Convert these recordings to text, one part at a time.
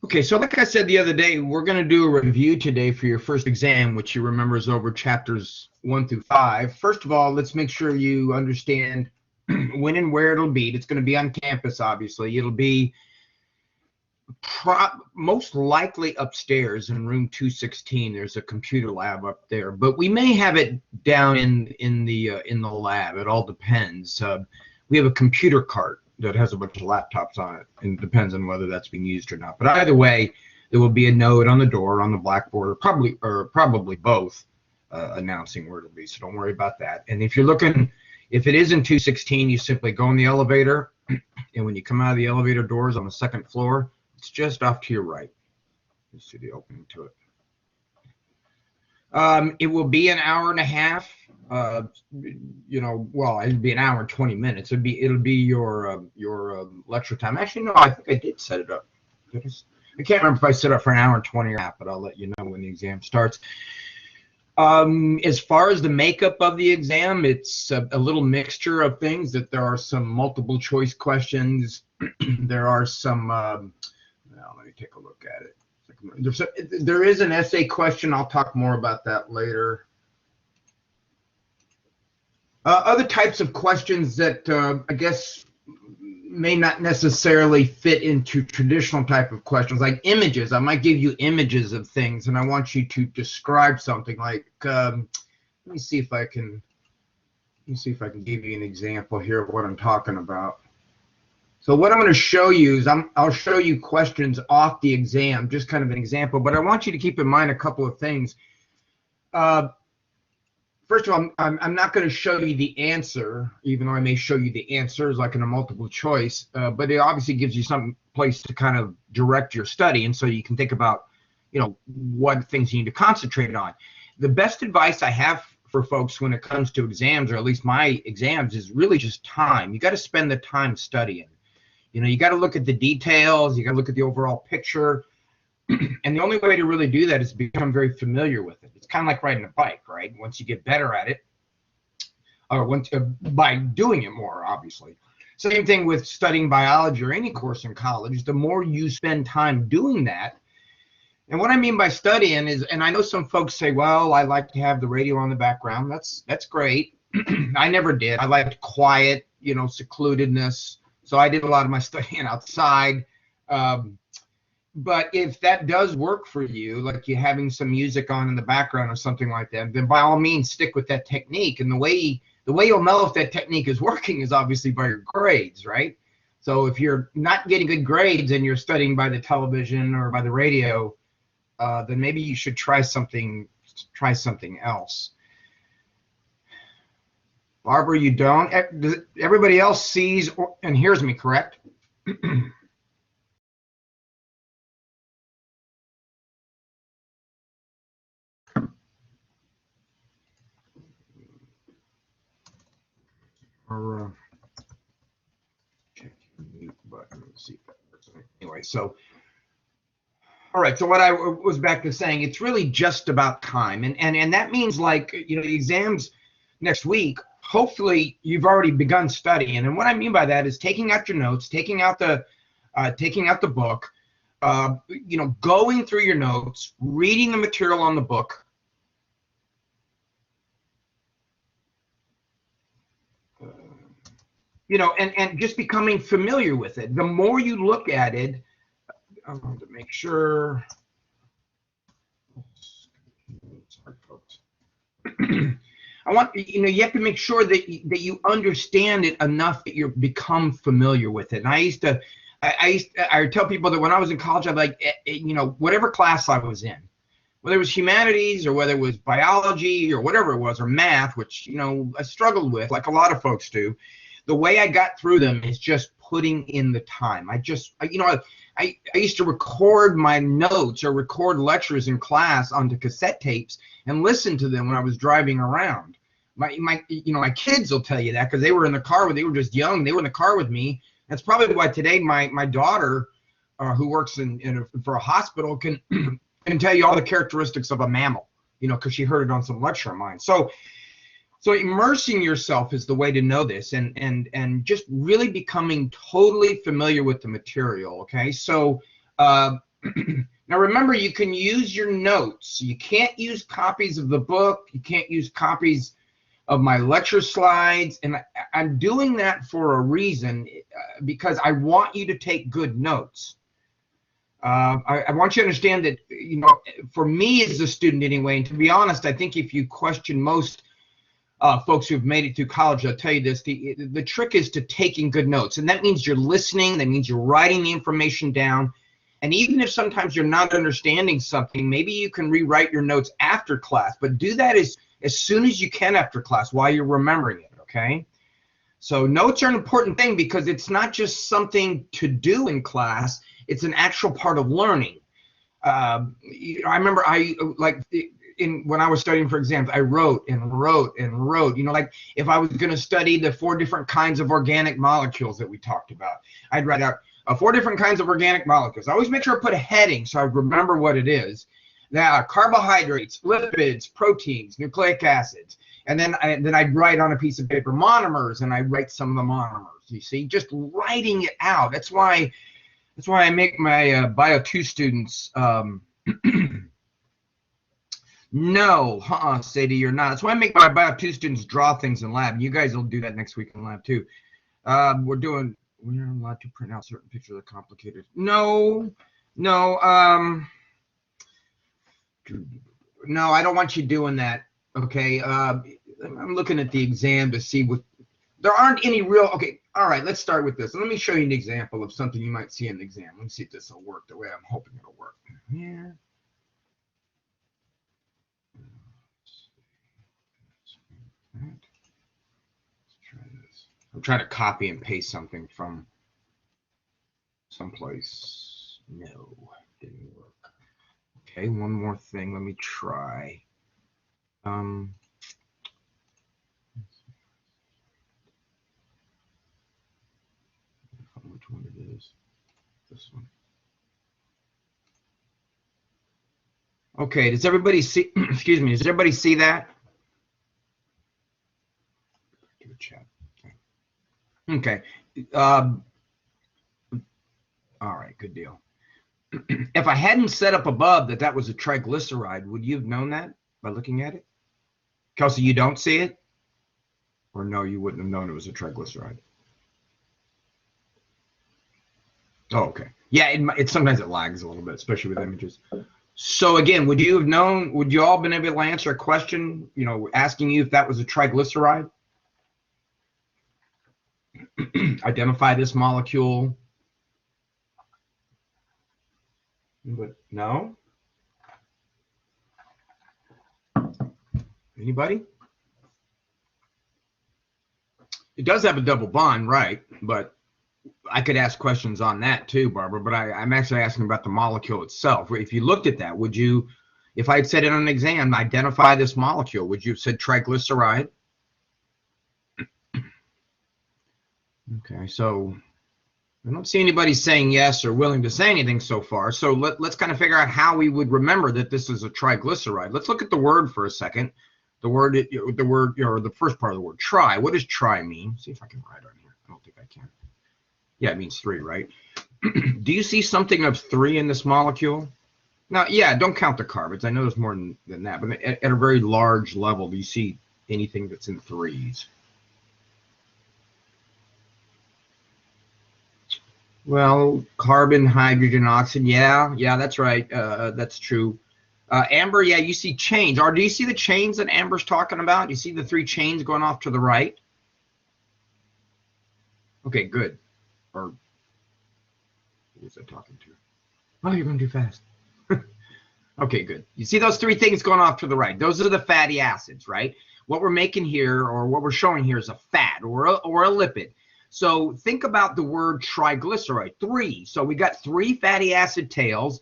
Okay, so like I said the other day, we're going to do a review today for your first exam, which you remember is over chapters 1 through 5. First of all, let's make sure you understand when and where it'll be. It's going to be on campus, obviously. It'll be most likely upstairs in room 216. There's a computer lab up there, but we may have it down in the lab. It all depends. We have a computer cart that has a bunch of laptops on it, and it depends on whether that's being used or not. But either way, there will be a note on the door, on the blackboard, or probably both, announcing where it'll be. So don't worry about that. And if you're looking, if it is in 216, you simply go in the elevator, and when you come out of the elevator doors on the second floor, it's just off to your right. You see the opening to it. It will be an hour and a half. Well, it'd be an hour and 20 minutes. It'll be your lecture time. Actually, no, I think I did set it up. I can't remember if I set it up for an hour and 20 or not, but I'll let you know when the exam starts. As far as the makeup of the exam, it's a little mixture of things. That there are some multiple choice questions. There are some. Let me take a look at it. There is an essay question. I'll talk more about that later. Other types of questions that I guess may not necessarily fit into traditional type of questions, like images. I might give you images of things, and I want you to describe something. Like, let me see if I can give you an example here of what I'm talking about. So what I'm going to show you is I'll show you questions off the exam, just kind of an example. But I want you to keep in mind a couple of things. First of all, I'm not going to show you the answer, even though I may show you the answers like in a multiple choice, but it obviously gives you some place to kind of direct your study, and so you can think about, what things you need to concentrate on. The best advice I have for folks when it comes to exams, or at least my exams, is really just time. You got to spend the time studying. You got to look at the details. You got to look at the overall picture. And the only way to really do that is to become very familiar with it. It's kind of like riding a bike, right? Once you get better at it, or by doing it more, obviously. Same thing with studying biology or any course in college. The more you spend time doing that, and what I mean by studying is, and I know some folks say, well, I like to have the radio on the background. That's great. I never did. I liked quiet, secludedness. So I did a lot of my studying outside. But if that does work for you, like you having some music on in the background or something like that, then by all means stick with that technique. And the way you'll know if that technique is working is obviously by your grades, right? So if you're not getting good grades and you're studying by the television or by the radio, then maybe you should try something else. Barbara, you don't? Everybody else sees and hears me, correct? Or check the mute button and see if that works. Anyway, so all right. So what I was back to saying, it's really just about time, and that means, like, the exams next week. Hopefully, you've already begun studying, and what I mean by that is taking out your notes, taking out the book, going through your notes, reading the material on the book. And just becoming familiar with it. The more you look at it, I want to make sure. Sorry, folks. You have to make sure that you understand it enough that you become familiar with it. And I tell people that when I was in college, I'd like, whatever class I was in, whether it was humanities or whether it was biology or whatever it was, or math, which, I struggled with, like a lot of folks do. The way I got through them is just putting in the time. I used to record my notes or record lectures in class onto cassette tapes and listen to them when I was driving around. My kids will tell you that, because they were in the car they were just young. They were in the car with me. That's probably why today my daughter, who works for a hospital, can tell you all the characteristics of a mammal, because she heard it on some lecture of mine. So immersing yourself is the way to know this, and just really becoming totally familiar with the material. Okay, so Now remember, you can use your notes. You can't use copies of the book. You can't use copies of my lecture slides. And I'm doing that for a reason, because I want you to take good notes. I want you to understand that, you know, for me as a student anyway, and to be honest, I think if you question most folks who've made it through college, I'll tell you this, the trick is to taking good notes. And that means you're listening. That means you're writing the information down. And even if sometimes you're not understanding something, maybe you can rewrite your notes after class, but do that as soon as you can after class while you're remembering it, okay? So notes are an important thing because it's not just something to do in class, it's an actual part of learning. I remember when I was studying for exams, I wrote and wrote and wrote. You know, like if I was going to study the 4 different kinds of organic molecules that we talked about, I'd write out 4 different kinds of organic molecules. I always make sure I put a heading so I remember what it is. Now, carbohydrates, lipids, proteins, nucleic acids. And then I'd write on a piece of paper monomers, and I'd write some of the monomers. You see, just writing it out. That's why I make my Bio 2 students no, Sadie, you're not. That's why I make my Bio 2 students draw things in lab. You guys will do that next week in lab too. We're allowed to print out certain pictures that are complicated. No, I don't want you doing that. Okay, I'm looking at the exam to see what, there aren't any real, okay, all right, let's start with this. Let me show you an example of something you might see in the exam. Let me see if this will work the way I'm hoping it'll work. Yeah. Let's try this. I'm trying to copy and paste something from someplace. No, didn't work. Okay, one more thing. Let me try. Which one it is? This one. Okay, does everybody see? Excuse me. Does everybody see that? Do a chat. Okay. All right. Good deal. If I hadn't set up above that was a triglyceride, would you have known that by looking at it? Kelsey, you don't see it? Or no, you wouldn't have known it was a triglyceride? Oh, okay. Yeah, it sometimes it lags a little bit, especially with images. So again, would you have known, would you all been able to answer a question, you know, asking you if that was a triglyceride? Identify this molecule. But no? Anybody? It does have a double bond, right? But I could ask questions on that too, Barbara, but I'm actually asking about the molecule itself. If you looked at that, would you, if I had said it on an exam, identify this molecule, would you have said triglyceride? Okay, so I don't see anybody saying yes or willing to say anything so far. So let's kind of figure out how we would remember that this is a triglyceride. Let's look at the word for a second. The word, or the first part of the word, tri. What does tri mean? See if I can write on here. I don't think I can. Yeah, it means 3, right? Do you see something of 3 in this molecule? Now, yeah, don't count the carbons. I know there's more than that, but at a very large level, do you see anything that's in 3s? Well, carbon, hydrogen, oxygen. Yeah, that's right. That's true. Amber, yeah, you see chains. Or do you see the chains that Amber's talking about? You see the 3 chains going off to the right? Okay, good. Or who was I talking to? Oh, you're going too fast. Okay, good. You see those 3 things going off to the right? Those are the fatty acids, right? What we're making here, or what we're showing here, is a fat or a lipid. So think about the word triglyceride, 3. So we got 3 fatty acid tails.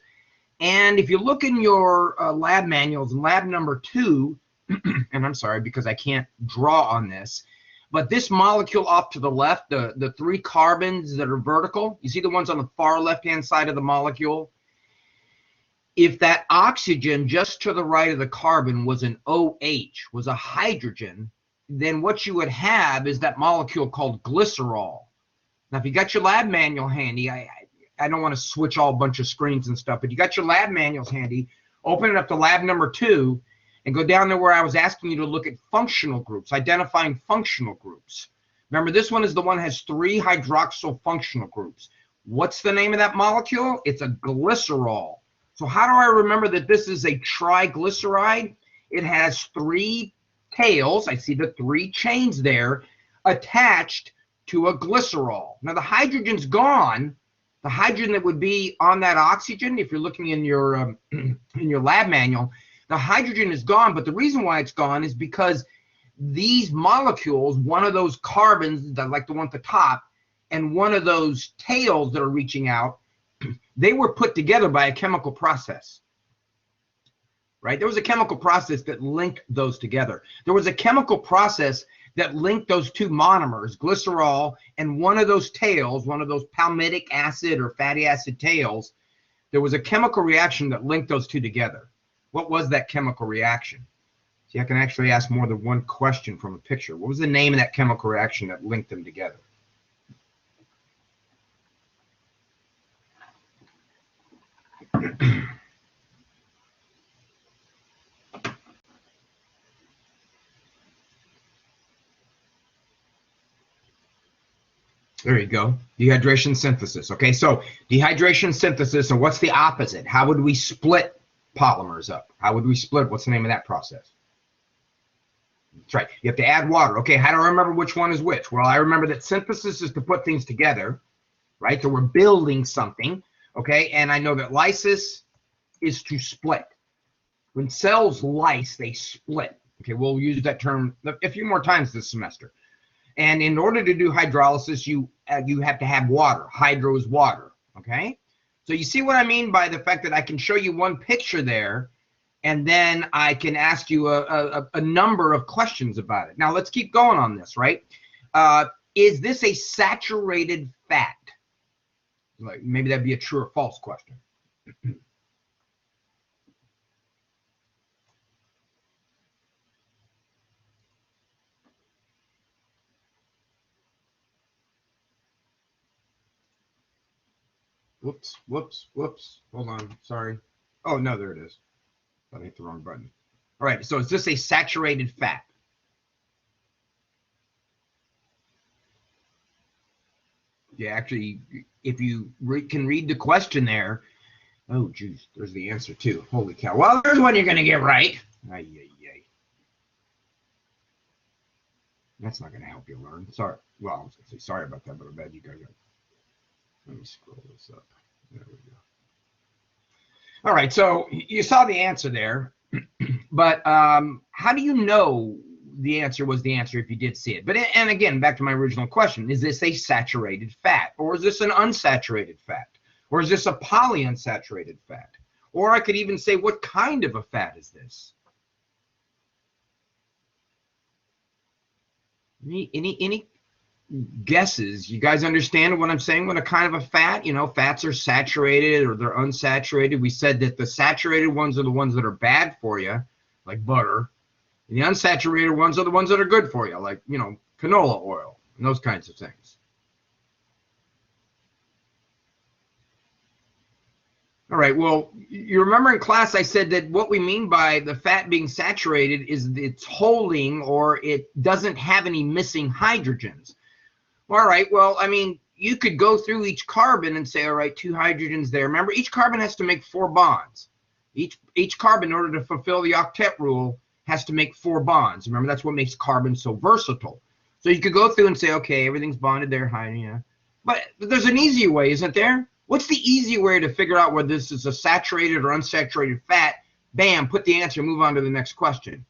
And if you look in your lab manuals, lab number 2, and I'm sorry because I can't draw on this, but this molecule off to the left, the 3 carbons that are vertical, you see the ones on the far left-hand side of the molecule? If that oxygen just to the right of the carbon was an OH, was a hydrogen, then what you would have is that molecule called glycerol. Now, if you got your lab manual handy, I don't want to switch all a bunch of screens and stuff, but you got your lab manuals handy. Open it up to lab number 2 and go down there where I was asking you to look at functional groups, identifying functional groups. Remember, this one is the one that has 3 hydroxyl functional groups. What's the name of that molecule? It's a glycerol. So how do I remember that this is a triglyceride? It has 3 tails. I see the 3 chains there attached to a glycerol. Now the hydrogen's gone. The hydrogen that would be on that oxygen, if you're looking in your lab manual, the hydrogen is gone. But the reason why it's gone is because these molecules, one of those carbons, that like the one at the top, and one of those tails that are reaching out, they were put together by a chemical process. Right? There was a chemical process that linked those together. There was a chemical process that linked those 2 monomers, glycerol, and one of those tails, one of those palmitic acid or fatty acid tails. There was a chemical reaction that linked those 2 together. What was that chemical reaction? See, I can actually ask more than one question from a picture. What was the name of that chemical reaction that linked them together? There you go. Dehydration synthesis. Okay, so dehydration synthesis, and what's the opposite? How would we split polymers up? How would we split? What's the name of that process? That's right. You have to add water. Okay, how do I remember which one is which? Well, I remember that synthesis is to put things together, right? So we're building something, okay? And I know that lysis is to split. When cells lyse, they split. Okay, we'll use that term a few more times this semester. And in order to do hydrolysis, you have to have water. Hydro is water, okay? So you see what I mean by the fact that I can show you one picture there, and then I can ask you a number of questions about it. Now, let's keep going on this, right? Is this a saturated fat? Like, maybe that'd be a true or false question. Whoops. Hold on, sorry. Oh, no, there it is. I hit the wrong button. All right, so is this a saturated fat? Yeah, actually, if you can read the question there, oh, geez, there's the answer too. Holy cow. Well, there's one you're going to get right. Ay. That's not going to help you learn. Sorry. Well, I was going to say sorry about that, but I bet you guys are. Let me scroll this up. There we go. All right, so you saw the answer there, but how do you know the answer was the answer if you did see it? But and again, back to my original question: is this a saturated fat, or is this an unsaturated fat, or is this a polyunsaturated fat? Or I could even say, what kind of a fat is this? Any guesses? You guys understand what I'm saying? What a kind of a fat, you know, fats are saturated or they're unsaturated. We said that the saturated ones are the ones that are bad for you, like butter. And the unsaturated ones are the ones that are good for you, like, you know, canola oil and those kinds of things. All right, well, you remember in class I said that what we mean by the fat being saturated is it's holding or it doesn't have any missing hydrogens. All right, well, I mean, you could go through each carbon and say, all right, 2 hydrogens there. Remember, each carbon has to make 4 bonds. Each carbon, in order to fulfill the octet rule, has to make 4 bonds. Remember, that's what makes carbon so versatile. So you could go through and say, okay, everything's bonded there, yeah. But there's an easier way, isn't there? What's the easy way to figure out whether this is a saturated or unsaturated fat? Bam, put the answer, move on to the next question.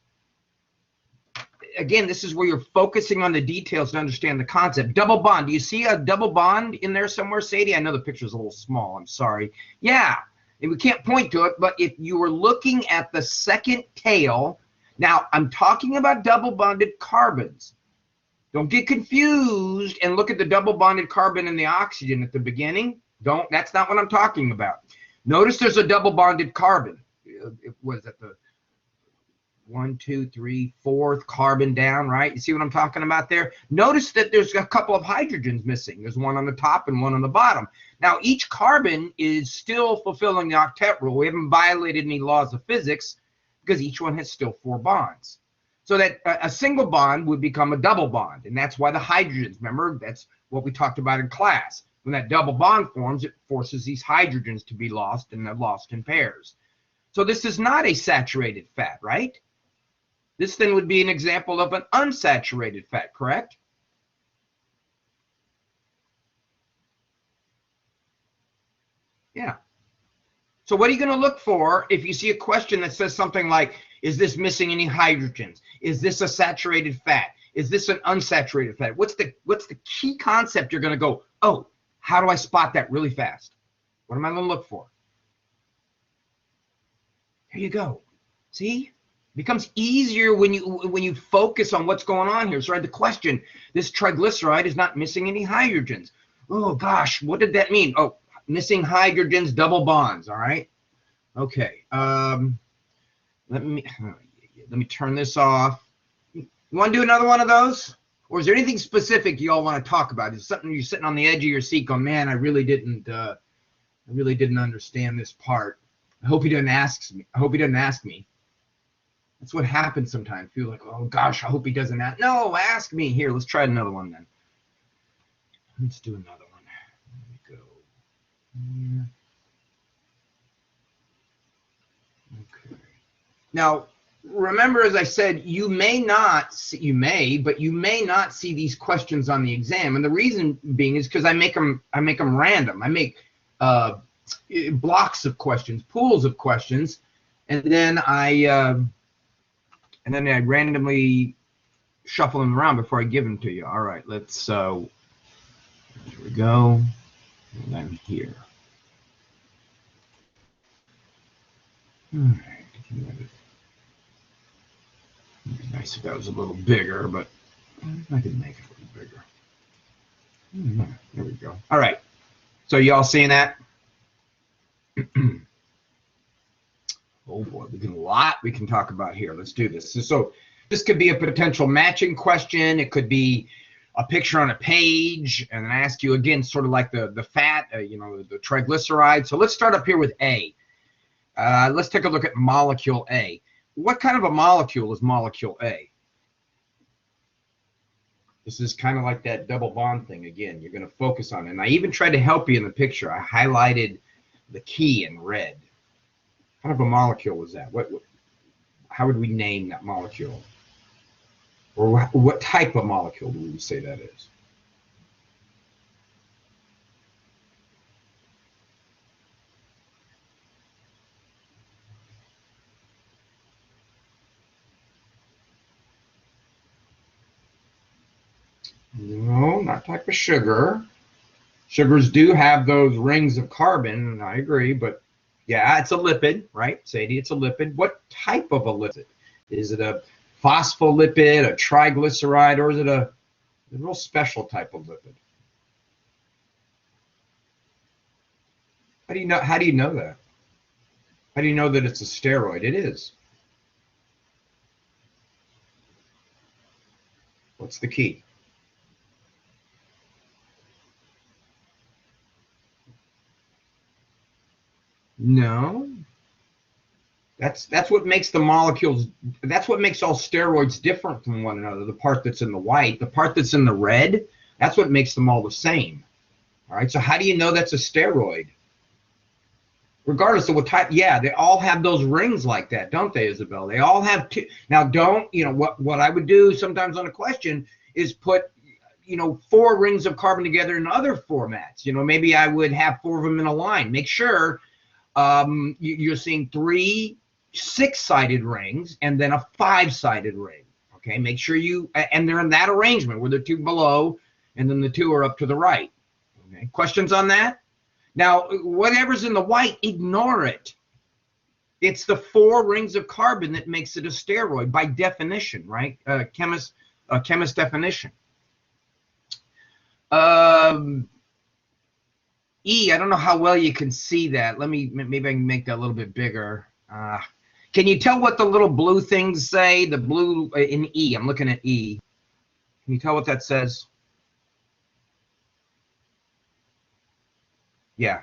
Again, this is where you're focusing on the details to understand the concept. Double bond. Do you see a double bond in there somewhere, Sadie? I know the picture's a little small. I'm sorry. Yeah, and we can't point to it, but if you were looking at the second tail, now I'm talking about double bonded carbons. Don't get confused and look at the double bonded carbon and the oxygen at the beginning. That's not what I'm talking about. Notice there's a double bonded carbon. Was that 1, 2, 3, fourth carbon down, right? You see what I'm talking about there? Notice that there's a couple of hydrogens missing. There's one on the top and one on the bottom. Now, each carbon is still fulfilling the octet rule. We haven't violated any laws of physics because each one has still 4 bonds. So that a single bond would become a double bond, and that's why the hydrogens, remember, that's what we talked about in class. When that double bond forms, it forces these hydrogens to be lost, and they're lost in pairs. So this is not a saturated fat, right? This then would be an example of an unsaturated fat, correct? Yeah. So what are you going to look for if you see a question that says something like, is this missing any hydrogens? Is this a saturated fat? Is this an unsaturated fat? What's the key concept you're going to go, oh, how do I spot that really fast? What am I going to look for? Here you go. See? It becomes easier when you focus on what's going on here. So I had the question, this triglyceride is not missing any hydrogens. Oh gosh, what did that mean? Oh, missing hydrogens, double bonds, all right? Okay, let me turn this off. You want to do another one of those? Or is there anything specific you all want to talk about? Is it something you're sitting on the edge of your seat going, man, I really didn't understand this part. I hope he doesn't ask me. I hope he doesn't ask me. That's what happens sometimes. Feel like, oh gosh, I hope he doesn't ask. No, ask me. Here, let's try another one then. Let's do another one. Let me go. Okay. Now, remember, as I said, you may not see these questions on the exam, and the reason being is because I make them random. I make blocks of questions, pools of questions, and then I randomly shuffle them around before I give them to you. All right, let's. Here we go. And I'm here. All right. It'd be nice if that was a little bigger, but I can make it a little bigger. There we go. All right. So y'all seeing that? Oh boy, we can talk about here. Let's do this. So this could be a potential matching question. It could be a picture on a page, and then I ask you again, sort of like the fat, the triglyceride. So let's start up here with A. Let's take a look at molecule A. What kind of a molecule is molecule A? This is kind of like that double bond thing again. You're going to focus on it. And I even tried to help you in the picture. I highlighted the key in red. What kind of a molecule was that? How would we name that molecule? Or what type of molecule do we say that is? No, not type of sugar. Sugars do have those rings of carbon, and I agree, but yeah, it's a lipid, right? Sadie, it's a lipid. What type of a lipid? Is it a phospholipid, a triglyceride, or is it a real special type of lipid? How do you know that? How do you know that it's a steroid? It is. What's the key? No. That's what makes the molecules, that's what makes all steroids different from one another. The part that's in the white, the part that's in the red, that's what makes them all the same. All right, so how do you know that's a steroid? Regardless of what type, yeah, they all have those rings like that, don't they, Isabel? They all have two. Now, don't, what I would do sometimes on a question is put, 4 rings of carbon together in other formats. Maybe I would have 4 of them in a line. Make sure you're seeing 3 6-sided rings and then a 5-sided ring. Okay, make sure and they're in that arrangement where the 2 below and then the 2 are up to the right. Okay, questions on that? Now, whatever's in the white, ignore it. It's the 4 rings of carbon that makes it a steroid by definition, right? Chemist definition. E, I don't know how well you can see that. Maybe I can make that a little bit bigger. Can you tell what the little blue things say? The blue in E. I'm looking at E. Can you tell what that says? Yeah.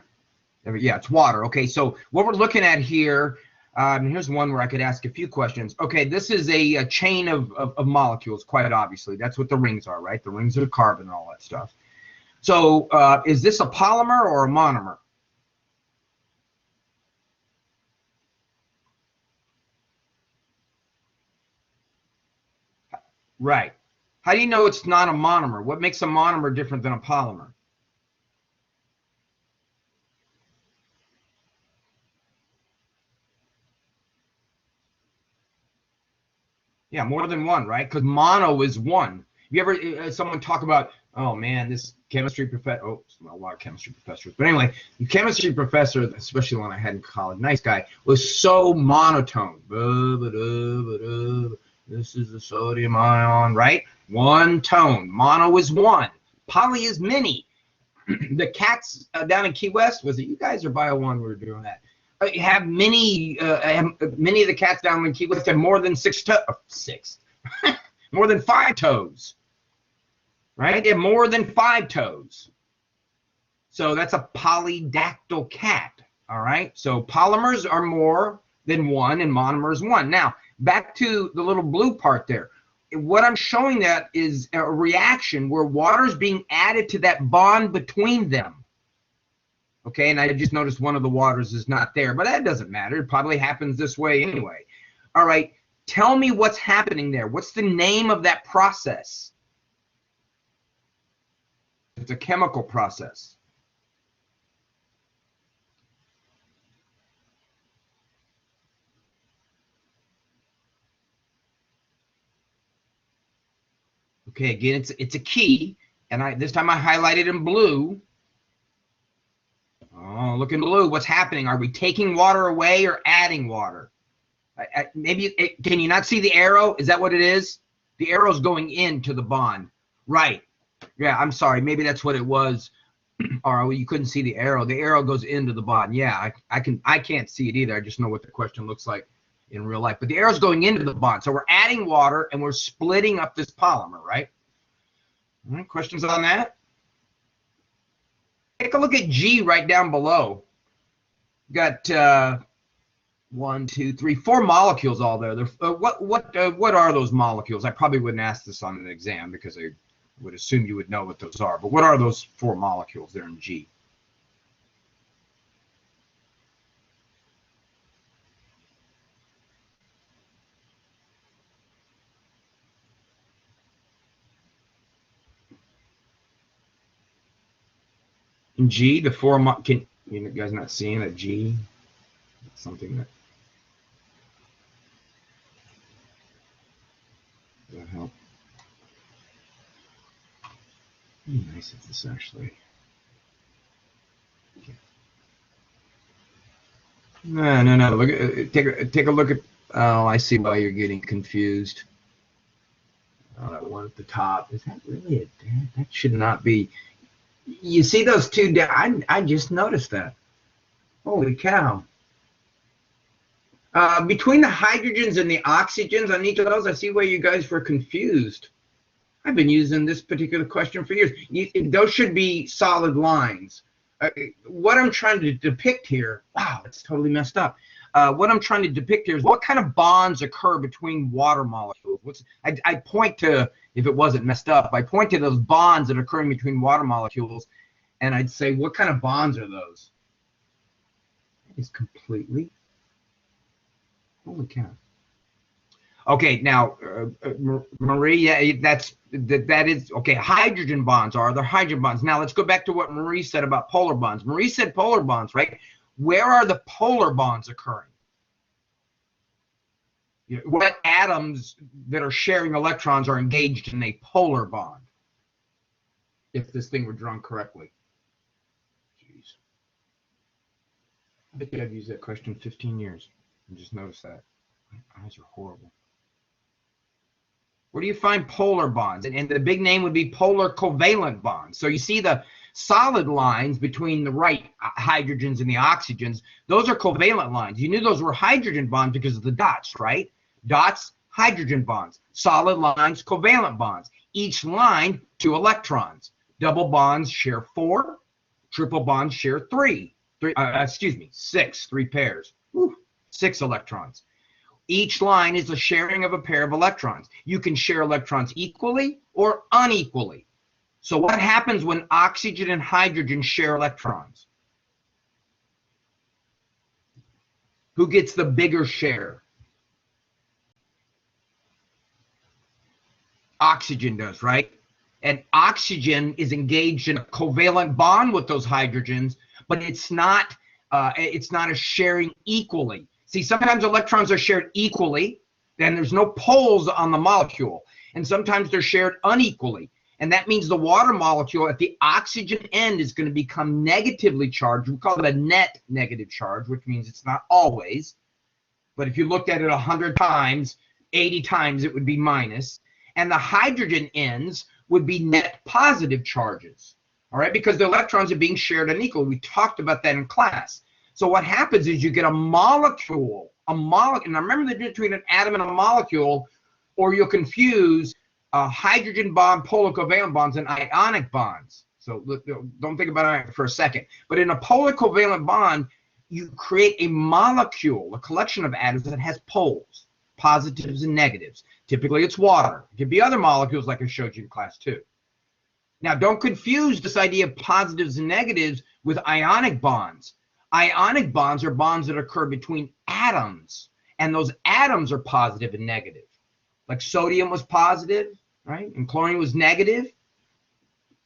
Yeah, it's water. Okay, so what we're looking at here, here's one where I could ask a few questions. Okay, this is a chain of molecules, quite obviously. That's what the rings are, right? The rings are carbon and all that stuff. So is this a polymer or a monomer? Right. How do you know it's not a monomer? What makes a monomer different than a polymer? Yeah, more than one, right? Because mono is one. You ever someone talk about, oh man, this chemistry professor? Oh, a lot of chemistry professors, but anyway, the chemistry professor, especially one I had in college, nice guy, was so monotone. This is the sodium ion, right? One tone. Mono is one. Poly is many. The cats down in Key West, was it you guys or Bio One were doing that? Have many of the cats down in Key West have more than more than 5 toes, right? They have more than 5 toes. So that's a polydactyl cat, all right? So polymers are more than one and monomers one. Now, back to the little blue part there. What I'm showing that is a reaction where water is being added to that bond between them. Okay, and I just noticed one of the waters is not there, but that doesn't matter. It probably happens this way anyway. All right, tell me what's happening there. What's the name of that process? It's a chemical process. Okay, again, it's a key, and this time I highlighted in blue. Oh, look in blue. What's happening? Are we taking water away or adding water? Can you not see the arrow? Is that what it is? The arrow's going into the bond. Right. Yeah, I'm sorry. Maybe that's what it was. Or you couldn't see the arrow. The arrow goes into the bond. Yeah, I can't see it either. I just know what the question looks like in real life. But the arrow's going into the bond. So we're adding water and we're splitting up this polymer, right? All right, questions on that? Take a look at G right down below. Got 1, 2, 3, 4 molecules all there. What are those molecules? I probably wouldn't ask this on an exam because I would assume you would know what those are. But what are those 4 molecules there in G? In G, the 4 can you guys not seeing a G? It's something that will help. Nice if this actually. Okay. No. Look at take a look at. Oh, I see why you're getting confused. Oh, that one at the top. Is that really it? That should not be. You see those two down? I just noticed that. Holy cow. Between the hydrogens and the oxygens on each of those, I see why you guys were confused. I've been using this particular question for years. Those should be solid lines. What I'm trying to depict here, wow, it's totally messed up. What I'm trying to depict here is what kind of bonds occur between water molecules. I point to, if it wasn't messed up, I point to those bonds that are occurring between water molecules, and I'd say, what kind of bonds are those? That is completely, holy cow. Okay, now, Marie, yeah, that is, okay, hydrogen bonds are, they're hydrogen bonds. Now, let's go back to what Marie said about polar bonds. Marie said polar bonds, right? Where are the polar bonds occurring? What atoms that are sharing electrons are engaged in a polar bond? If this thing were drawn correctly. Jeez. I bet you I've used that question 15 years. I just noticed that. My eyes are horrible. Where do you find polar bonds? And the big name would be polar covalent bonds. So you see the Solid lines between the right hydrogens and the oxygens, those are covalent lines. You knew those were hydrogen bonds because of the dots, right? Dots, hydrogen bonds. Solid lines, covalent bonds. Each line, 2 electrons. Double bonds share 4. Triple bonds share 3. 6, 3 pairs. Whew, 6 electrons. Each line is a sharing of a pair of electrons. You can share electrons equally or unequally. So what happens when oxygen and hydrogen share electrons? Who gets the bigger share? Oxygen does, right? And oxygen is engaged in a covalent bond with those hydrogens, but it's not a sharing equally. See, sometimes electrons are shared equally, then there's no poles on the molecule, and sometimes they're shared unequally. And that means the water molecule at the oxygen end is going to become negatively charged. We call it a net negative charge, which means it's not always. But if you looked at it 100 times, 80 times, it would be minus. And the hydrogen ends would be net positive charges, all right, because the electrons are being shared unequally. We talked about that in class. So what happens is you get a molecule, and now remember the difference between an atom and a molecule, or you'll confuse hydrogen bond, polar covalent bonds, and ionic bonds. So look, don't think about it for a second. But in a polar covalent bond, you create a molecule, a collection of atoms that has poles, positives and negatives. Typically, it's water. It could be other molecules like I showed you in class 2. Now, don't confuse this idea of positives and negatives with ionic bonds. Ionic bonds are bonds that occur between atoms, and those atoms are positive and negative. Like sodium was positive, right? And chlorine was negative.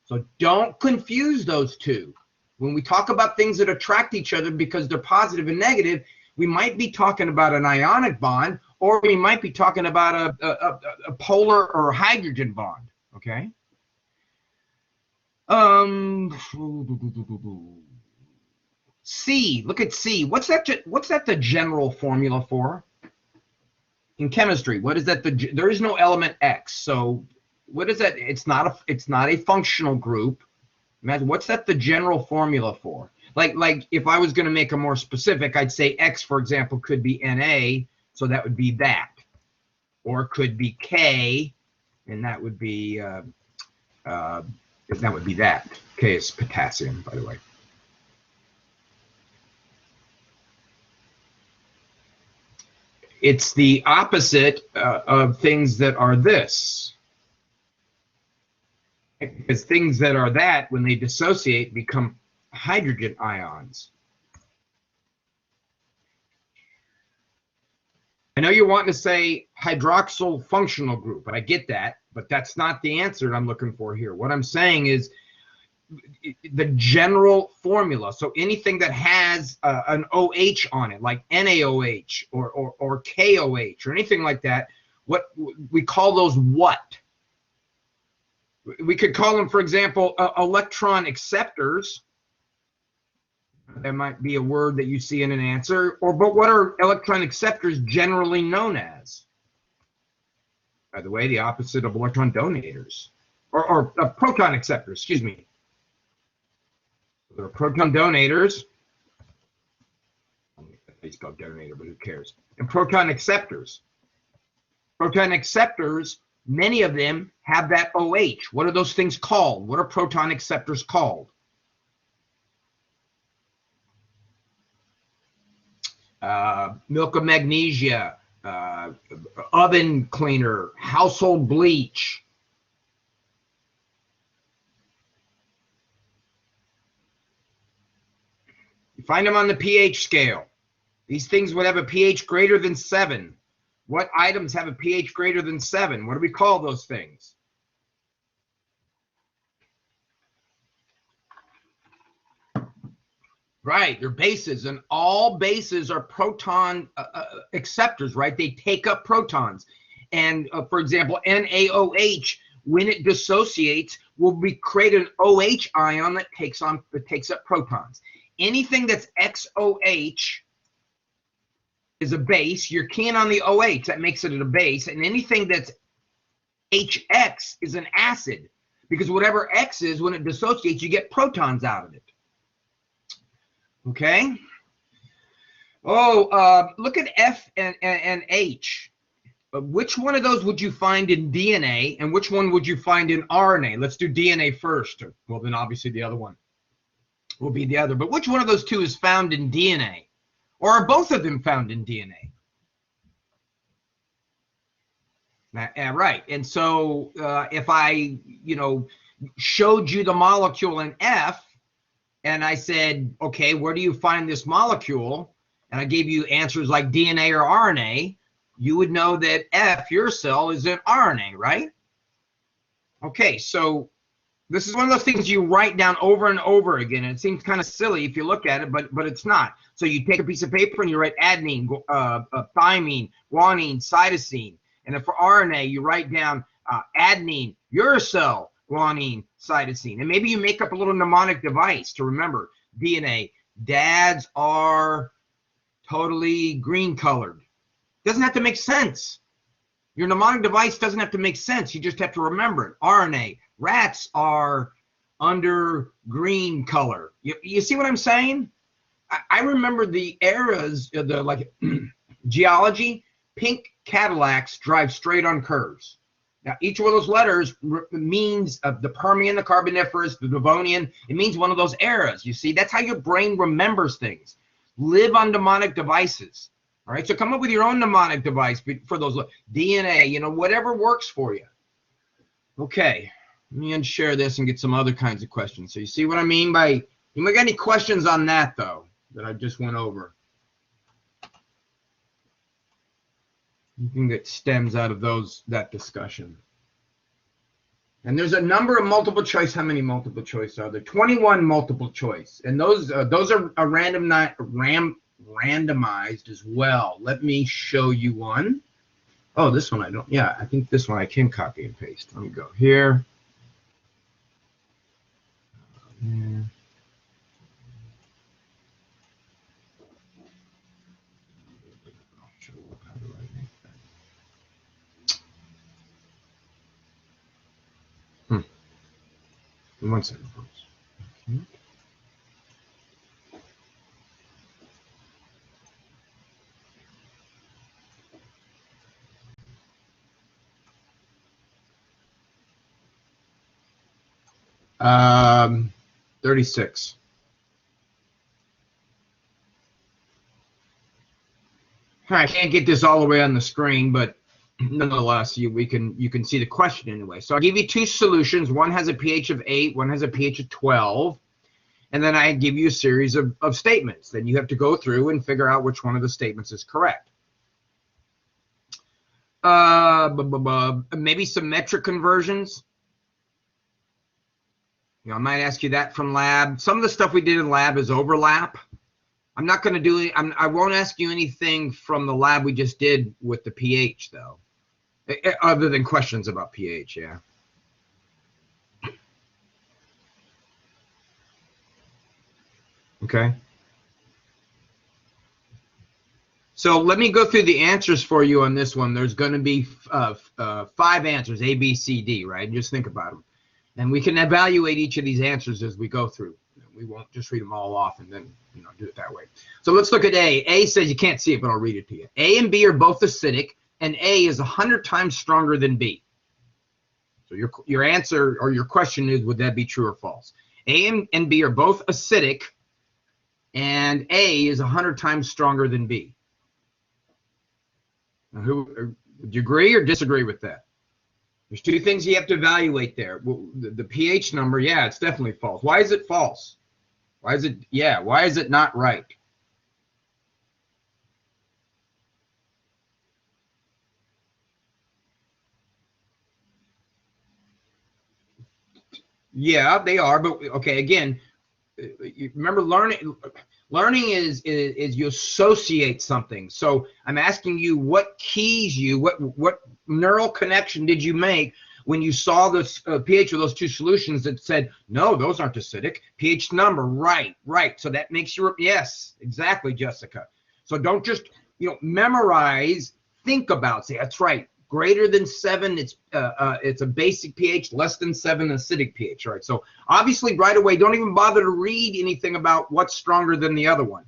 So don't confuse those two. When we talk about things that attract each other because they're positive and negative, we might be talking about an ionic bond, or we might be talking about a polar or a hydrogen bond, okay? C, look at C. What's that the general formula for? In chemistry, what is that? There is no element X. So what is that? It's not a functional group. Imagine, what's that the general formula for? Like if I was going to make it more specific, I'd say X, for example, could be Na, so that would be that. Or it could be K, and that would be that. K is potassium, by the way. It's the opposite of things that are this. Because things that are that, when they dissociate, become hydrogen ions. I know you're wanting to say hydroxyl functional group, but I get that, but that's not the answer I'm looking for here. What I'm saying is the general formula. So anything that has an OH on it, like NaOH or KOH or anything like that, what we call those what? We could call them, for example, electron acceptors. That might be a word that you see in an answer. But what are electron acceptors generally known as? By the way, the opposite of electron donators. Or proton acceptors, excuse me. There are proton donators. It's called donator, but who cares? And proton acceptors. Proton acceptors, many of them have that OH. What are those things called? What are proton acceptors called? Milk of magnesia, oven cleaner, household bleach. You find them on the pH scale. These things would have a pH greater than 7. What items have a pH greater than 7? What do we call those things? Right, they're bases, and all bases are proton acceptors, right? They take up protons. And for example, NaOH, when it dissociates, will create an OH ion that takes up protons. Anything that's XOH is a base. You're keying on the OH, that makes it a base. And anything that's HX is an acid. because whatever X is, when it dissociates, you get protons out of it. Okay? Oh, look at F and H. Which one of those would you find in DNA, and which one would you find in RNA? Let's do DNA first. Well, then obviously the other one will be the other. But which one of those two is found in DNA? Or are both of them found in DNA? Right. And so if I, showed you the molecule in F, and I said, okay, where do you find this molecule? And I gave you answers like DNA or RNA, you would know that F, your cell, is in RNA, right? Okay, so this is one of those things you write down over and over again. And it seems kind of silly if you look at it, but it's not. So you take a piece of paper and you write adenine, thymine, guanine, cytosine. And then for RNA, you write down adenine, uracil, guanine, cytosine. And maybe you make up a little mnemonic device to remember. DNA, dads are totally green colored. Doesn't have to make sense. Your mnemonic device doesn't have to make sense. You just have to remember it. RNA, rats are under green color. You see what I'm saying? I remember the eras, like geology, pink Cadillacs drive straight on curves. Now, each one of those letters means the Permian, the Carboniferous, the Devonian. It means one of those eras. You see, that's how your brain remembers things. Live on mnemonic devices. All right, so come up with your own mnemonic device for those DNA, whatever works for you. Okay, let me unshare this and get some other kinds of questions. So you see what I mean by, you got any questions on that, though, that I just went over? You can get stems out of that discussion. And there's a number of multiple choice. How many multiple choice are there? 21 multiple choice. And those are randomized as well. Let me show you one. Oh, this one I don't. Yeah, I think this one I can copy and paste. Let me go here. Yeah. One second, folks. Okay. Um, 36. I can't get this all the way on the screen, but nonetheless, you can see the question anyway. So I'll give you two solutions. One has a pH of 8, one has a pH of 12. And then I give you a series of statements. Then you have to go through and figure out which one of the statements is correct. Maybe some metric conversions. I might ask you that from lab. Some of the stuff we did in lab is overlap. I'm not going to do it. I won't ask you anything from the lab we just did with the pH, though, other than questions about pH, yeah. Okay. So let me go through the answers for you on this one. There's going to be 5 answers, A, B, C, D, right? Just think about them. And we can evaluate each of these answers as we go through. We won't just read them all off and then do it that way. So let's look at A. A says, you can't see it, but I'll read it to you. A and B are both acidic, and A is 100 times stronger than B. So your answer or your question is, would that be true or false? A and B are both acidic, and A is 100 times stronger than B. Now, would you agree or disagree with that? There's 2 things you have to evaluate there. The pH number, yeah, it's definitely false. Why is it false? Why is it not right? Yeah, they are, but okay, again, you remember learning is you associate something. So I'm asking you, what neural connection did you make when you saw this pH of those 2 solutions that said, no, those aren't acidic? pH number, right. So that makes yes, exactly, Jessica. So don't just memorize, think about, say, that's right, Greater than 7, it's a basic pH. Less than 7, acidic pH. All right. So obviously, right away, don't even bother to read anything about what's stronger than the other one.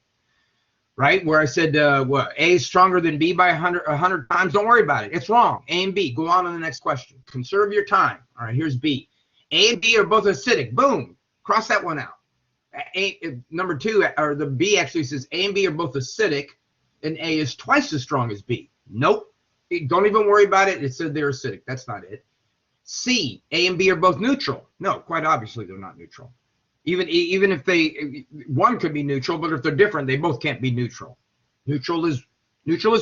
Right? Where I said A is stronger than B by 100 times. Don't worry about it. It's wrong. A and B. Go on to the next question. Conserve your time. All right. Here's B. A and B are both acidic. Boom. Cross that one out. Number 2, or the B actually says A and B are both acidic, and A is twice as strong as B. Nope. Don't even worry about it. It said they're acidic. That's not it. C, A and B are both neutral. No, quite obviously they're not neutral. Even if one could be neutral, but if they're different, they both can't be neutral. Neutral is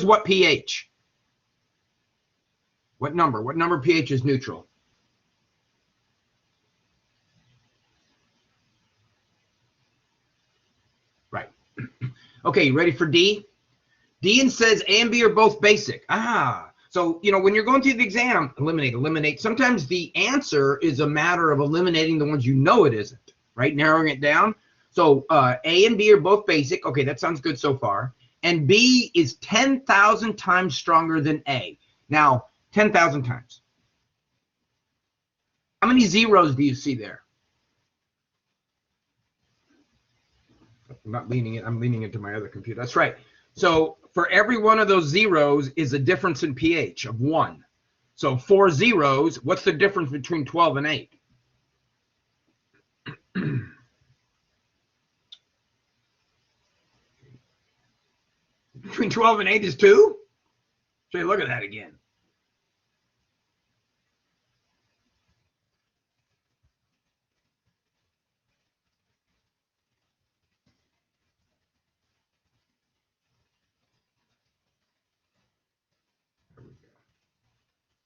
what pH? What number? What number pH is neutral? Right. Okay, you ready for D? D says A and B are both basic. So, when you're going through the exam, eliminate. Sometimes the answer is a matter of eliminating the ones you know it isn't, right? Narrowing it down. So A and B are both basic. Okay, that sounds good so far. And B is 10,000 times stronger than A. Now, 10,000 times. How many zeros do you see there? I'm leaning into my other computer. That's right. So for every one of those zeros is a difference in pH of 1. So 4 zeros, what's the difference between 12 and 8? Between 12 and 8 is 2? So look at that again.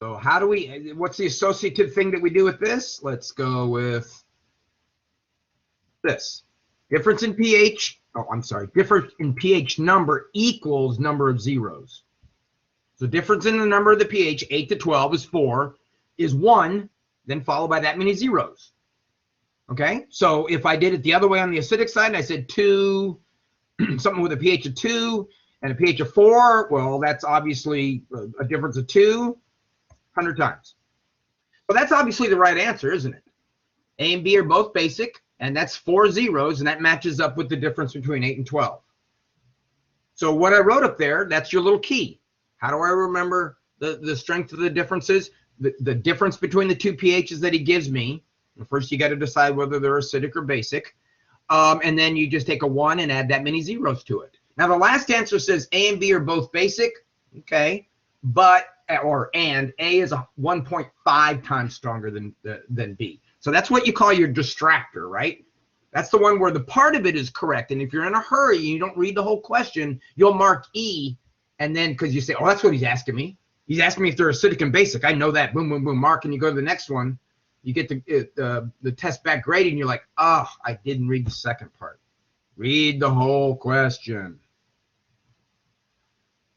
So what's the associative thing that we do with this? Let's go with this. Difference in pH, difference in pH number equals number of zeros. So difference in the number of the pH, 8 to 12 is 4, is 1, then followed by that many zeros. Okay, so if I did it the other way on the acidic side, and I said 2, something with a pH of 2 and a pH of 4, well, that's obviously a difference of 200 times. Well, that's obviously the right answer, isn't it? A and B are both basic, and that's 4 zeros, and that matches up with the difference between 8 and 12. So what I wrote up there, that's your little key. How do I remember the strength of the differences? The difference between the two pHs that he gives me. First, you got to decide whether they're acidic or basic. And then you just take a 1 and add that many zeros to it. Now, the last answer says A and B are both basic. Okay. And A is 1.5 times stronger than B. So that's what you call your distractor, right? That's the one where the part of it is correct. And if you're in a hurry and you don't read the whole question, you'll mark E. And then because you say, oh, that's what he's asking me. He's asking me if they're acidic and basic. I know that. Boom, boom, boom, mark. And you go to the next one. You get the test back graded, and you're like, oh, I didn't read the second part. Read the whole question.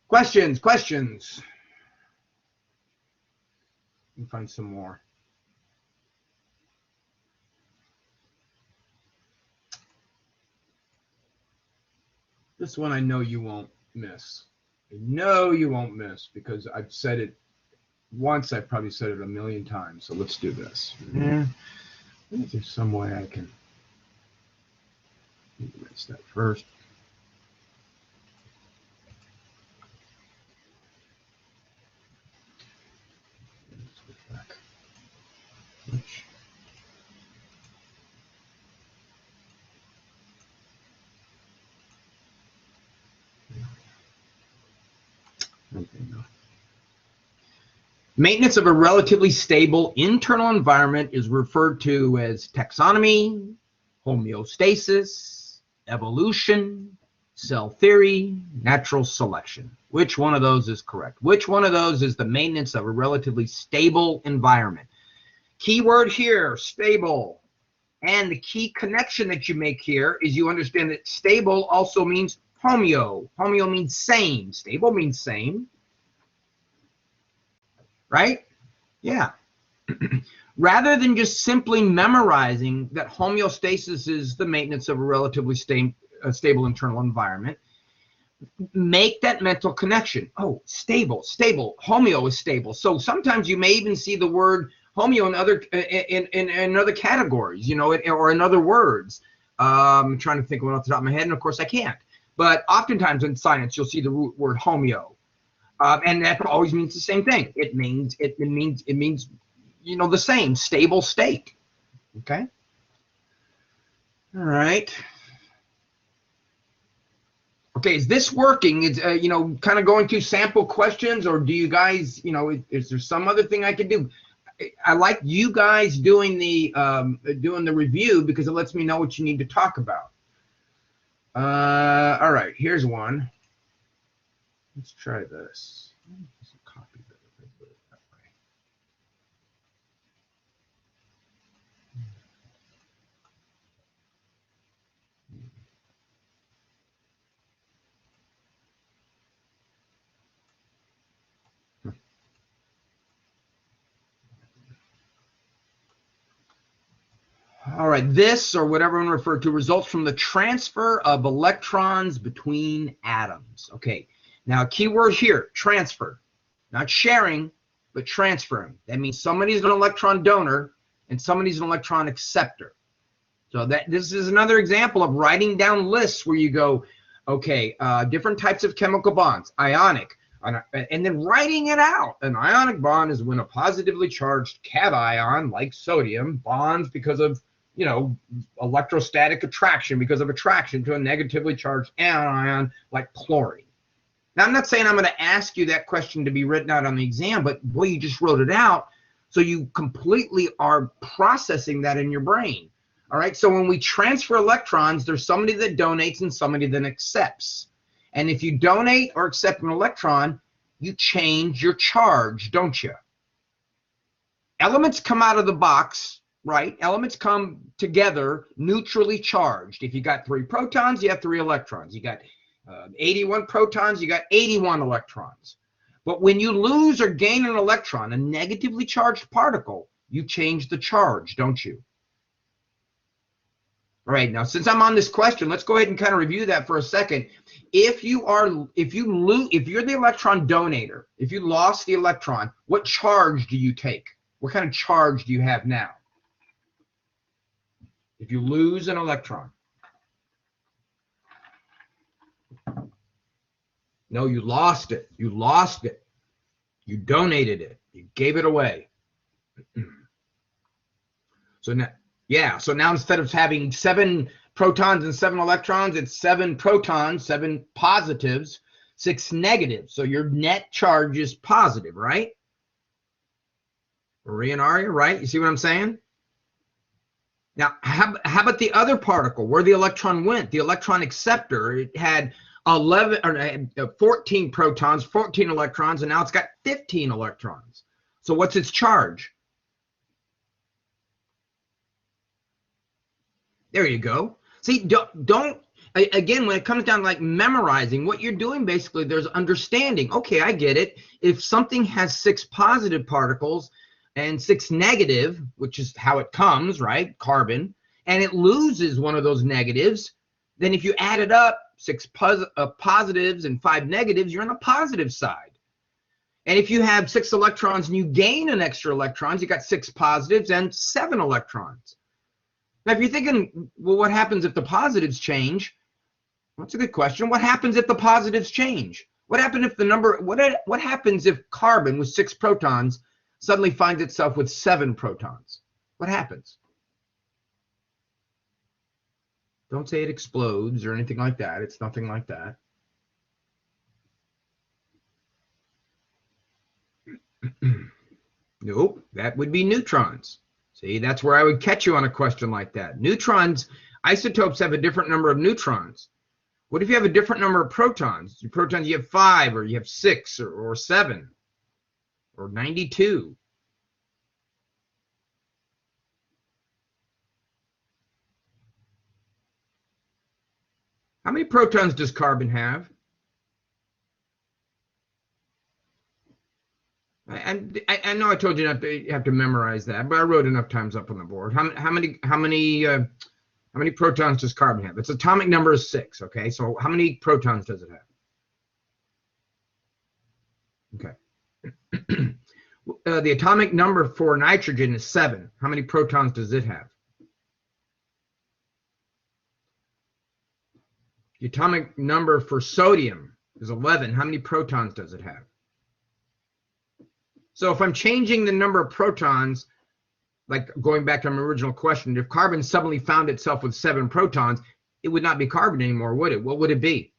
Questions. Let me find some more. This one I know you won't miss. I know you won't miss because I've said it once. I've probably said it a million times. So let's do this. Is there some way I can miss that first? Let's go back. Okay, no. Maintenance of a relatively stable internal environment is referred to as taxonomy, homeostasis, evolution, cell theory, natural selection. Which one of those is correct? Which one of those is the maintenance of a relatively stable environment? Keyword here, stable. And the key connection that you make here is you understand that stable also means homeo. Homeo means same. Stable means same. Right? Yeah. Rather than just simply memorizing that homeostasis is the maintenance of a relatively stable internal environment, make that mental connection. Oh, stable, stable. Homeo is stable. So sometimes you may even see the word homeo in other categories, you know, or in other words. I'm trying to think of one off the top of my head, and of course I can't. But oftentimes in science, you'll see the root word homeo, and that always means the same thing. It means you know, the same, stable state. Okay. All right. Okay, is this working? Is you know, kind of going through sample questions, or do you guys, you know, is there some other thing I could do? I like you guys doing the review because it lets me know what you need to talk about. All right, here's one. Let's try this. Copy that. All right, this, or whatever I'm referred to, results from the transfer of electrons between atoms. Okay, now keyword here, transfer. Not sharing, but transferring. That means somebody's an electron donor and somebody's an electron acceptor. So this is another example of writing down lists where you go, okay, different types of chemical bonds, ionic, and then writing it out. An ionic bond is when a positively charged cation, like sodium, bonds because of, you know, electrostatic attraction, because of attraction to a negatively charged anion like chlorine. Now, I'm not saying I'm going to ask you that question to be written out on the exam, but boy, you just wrote it out, so you completely are processing that in your brain. All right, so when we transfer electrons, there's somebody that donates and somebody that accepts. And if you donate or accept an electron, you change your charge, don't you? Elements come out of the box, right? Elements come together neutrally charged. If you got 3 protons, you have 3 electrons. You got 81 protons, you got 81 electrons. But when you lose or gain an electron, a negatively charged particle, you change the charge, don't you? All right, now since I'm on this question, let's go ahead and kind of review that for a second. If you're the electron donator, if you lost the electron, what charge do you take? What kind of charge do you have now? If you lose an electron. No, you lost it. You lost it. You donated it. You gave it away. So now, yeah, so now instead of having 7 protons and 7 electrons, it's 7 protons, 7 positives, 6 negatives. So your net charge is positive, right? Maria and Aria, right? You see what I'm saying? Now, how about the other particle, where the electron went? The electron acceptor, it had 14 protons, 14 electrons, and now it's got 15 electrons. So what's its charge? There you go. See, don't again, when it comes down to like memorizing, what you're doing basically, there's understanding. Okay, I get it. If something has 6 positive particles and 6 negative, which is how it comes, right? Carbon, and it loses one of those negatives, then if you add it up, 6 positives and 5 negatives, you're on the positive side. And if you have 6 electrons and you gain an extra electrons, you got 6 positives and 7 electrons. Now, if you're thinking, well, what happens if the positives change? That's a good question. What happens if the positives change? What happens if the number? What happens if carbon with 6 protons suddenly finds itself with 7 protons? What happens? Don't say it explodes or anything like that. It's nothing like that. Nope, that would be neutrons. See, that's where I would catch you on a question like that. Neutrons, isotopes have a different number of neutrons. What if you have a different number of protons? Your protons, you have 5, or you have 6, or 7, or 92. How many protons does carbon have? I know I told you not to have to memorize that, but I wrote enough times up on the board. How many protons does carbon have? Its atomic number is 6. Okay, so how many protons does it have? Okay. The atomic number for nitrogen is 7. How many protons does it have? The atomic number for sodium is 11. How many protons does it have? So if I'm changing the number of protons, like going back to my original question, if carbon suddenly found itself with 7 protons, it would not be carbon anymore, would it? What would it be?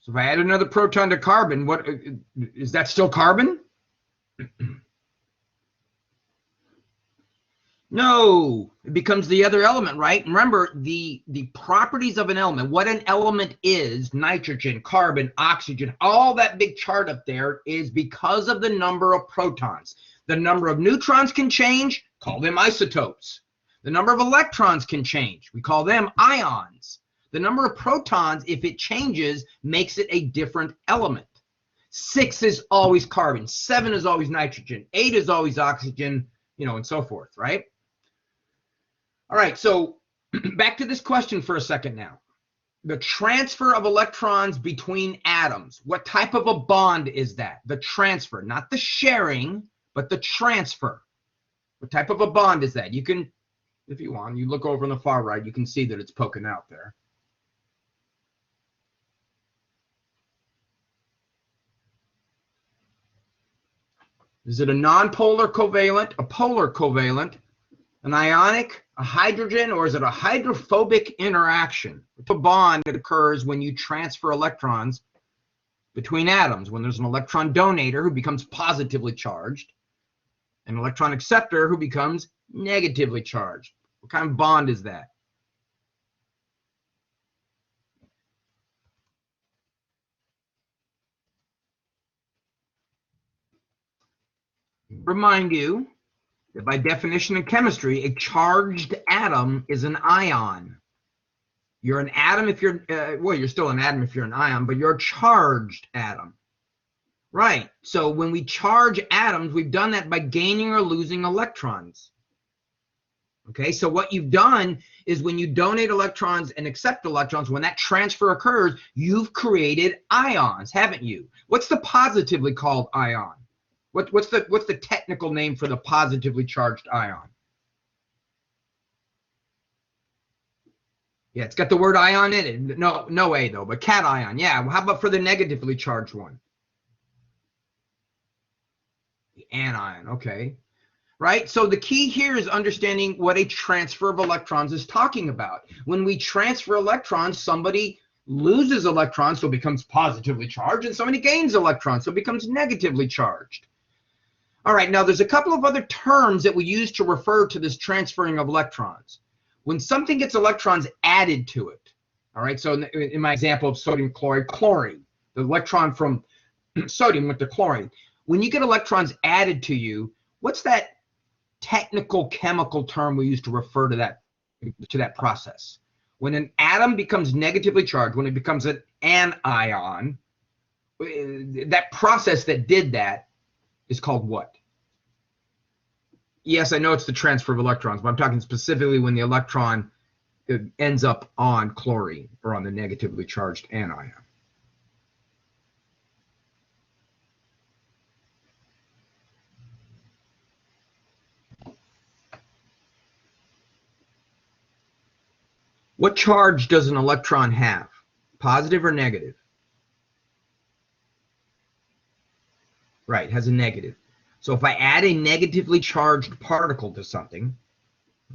So if I add another proton to carbon, what is that still carbon? No, it becomes the other element, right? Remember the properties of an element, what an element is, nitrogen, carbon, oxygen, all that big chart up there is because of the number of protons. The number of neutrons can change, call them isotopes. The number of electrons can change, we call them ions. The number of protons, if it changes, makes it a different element. 6 is always carbon, 7 is always nitrogen, 8 is always oxygen, and so forth, right? All right, so back to this question for a second now. The transfer of electrons between atoms, what type of a bond is that? The transfer, not the sharing, but the transfer. What type of a bond is that? You can, if you want, you look over on the far right, you can see that it's poking out there. Is it a nonpolar covalent, a polar covalent, an ionic, a hydrogen, or is it a hydrophobic interaction? It's a bond that occurs when you transfer electrons between atoms, when there's an electron donator who becomes positively charged, an electron acceptor who becomes negatively charged. What kind of bond is that? Remind you that by definition in chemistry, a charged atom is an ion. You're an atom if you're, well, you're still an atom if you're an ion, but you're a charged atom. Right, so when we charge atoms, we've done that by gaining or losing electrons. Okay, so what you've done is when you donate electrons and accept electrons, when that transfer occurs, you've created ions, haven't you? What's the positively called ion? What's the technical name for the positively charged ion? Yeah, it's got the word ion in it. No A though, but cation. Yeah, well, how about for the negatively charged one? The anion, okay. Right, so the key here is understanding what a transfer of electrons is talking about. When we transfer electrons, somebody loses electrons, so it becomes positively charged, and somebody gains electrons, so it becomes negatively charged. All right, now there's a couple of other terms that we use to refer to this transferring of electrons. When something gets electrons added to it, all right, so in my example of sodium chloride, chlorine, the electron from sodium went to chlorine. When you get electrons added to you, what's that technical chemical term we use to refer to that process? When an atom becomes negatively charged, when it becomes an anion, that process that did that is called what? Yes, I know it's the transfer of electrons, but I'm talking specifically when the electron ends up on chlorine or on the negatively charged anion. What charge does an electron have? Positive or negative? Right, has a negative. So if I add a negatively charged particle to something,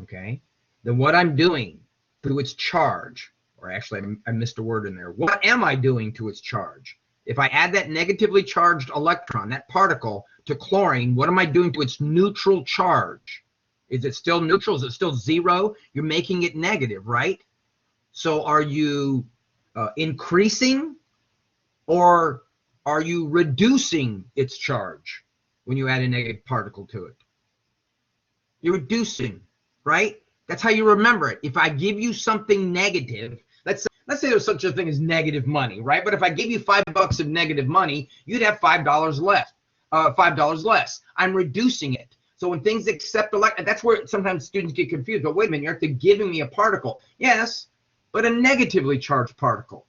okay, then what I'm doing to its charge, or actually I missed a word in there, what am I doing to its charge? If I add that negatively charged electron, that particle, to chlorine, what am I doing to its neutral charge? Is it still neutral? Is it still zero? You're making it negative, right? So are you increasing or are you reducing its charge when you add a negative particle to it? You're reducing, right? That's how you remember it. If I give you something negative, let's say there's such a thing as negative money, right? But if I give you $5 of negative money, you'd have $5 left. $5 less. I'm reducing it. So when things accept that's where sometimes students get confused. But wait a minute, you're actually giving me a particle. Yes, but a negatively charged particle.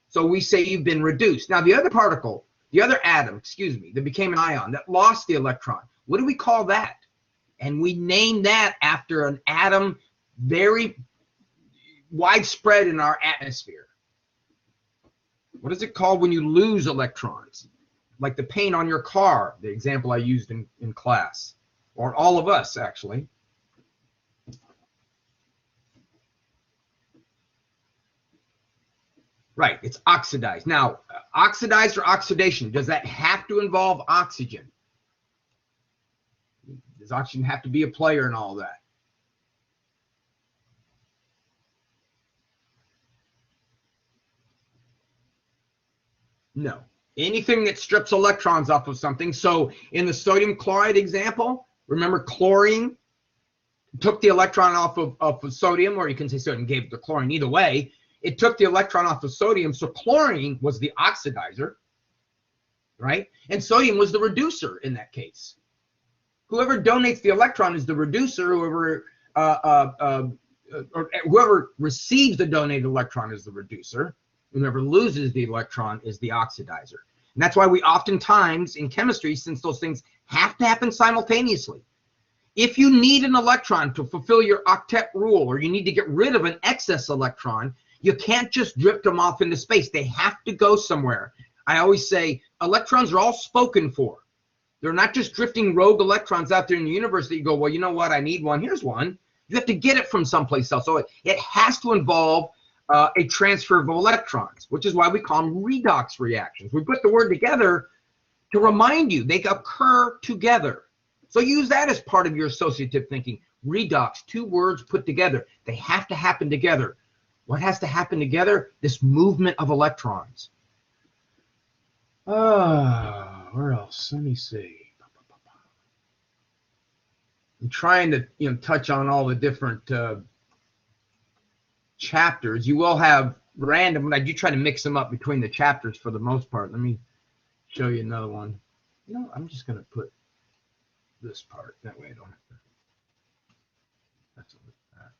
So we say you've been reduced. Now the other particle, the other atom, excuse me, that became an ion, that lost the electron, what do we call that? And we name that after an atom very widespread in our atmosphere. What is it called when you lose electrons? Like the paint on your car, the example I used in class, or all of us actually. Right, it's oxidized. Now, oxidized or oxidation, does that have to involve oxygen? Does oxygen have to be a player in all that? No. Anything that strips electrons off of something. So in the sodium chloride example, remember chlorine took the electron off of sodium, or you can say sodium gave it to chlorine, either way. It took the electron off of sodium, so chlorine was the oxidizer, right? And sodium was the reducer in that case. Whoever donates the electron is the reducer. Whoever receives the donated electron is the reducer. Whoever loses the electron is the oxidizer. And that's why we oftentimes in chemistry, since those things have to happen simultaneously, if you need an electron to fulfill your octet rule, or you need to get rid of an excess electron, you can't just drift them off into space. They have to go somewhere. I always say electrons are all spoken for. They're not just drifting rogue electrons out there in the universe that you go, well, you know what, I need one, here's one. You have to get it from someplace else. So it has to involve a transfer of electrons, which is why we call them redox reactions. We put the word together to remind you they occur together. So use that as part of your associative thinking. Redox, two words put together. They have to happen together. What has to happen together? This movement of electrons. Where else? Let me see. I'm trying to touch on all the different chapters. You will have random, but I do try to mix them up between the chapters for the most part. Let me show you another one. I'm just going to put this part. That way I don't have to. That's that.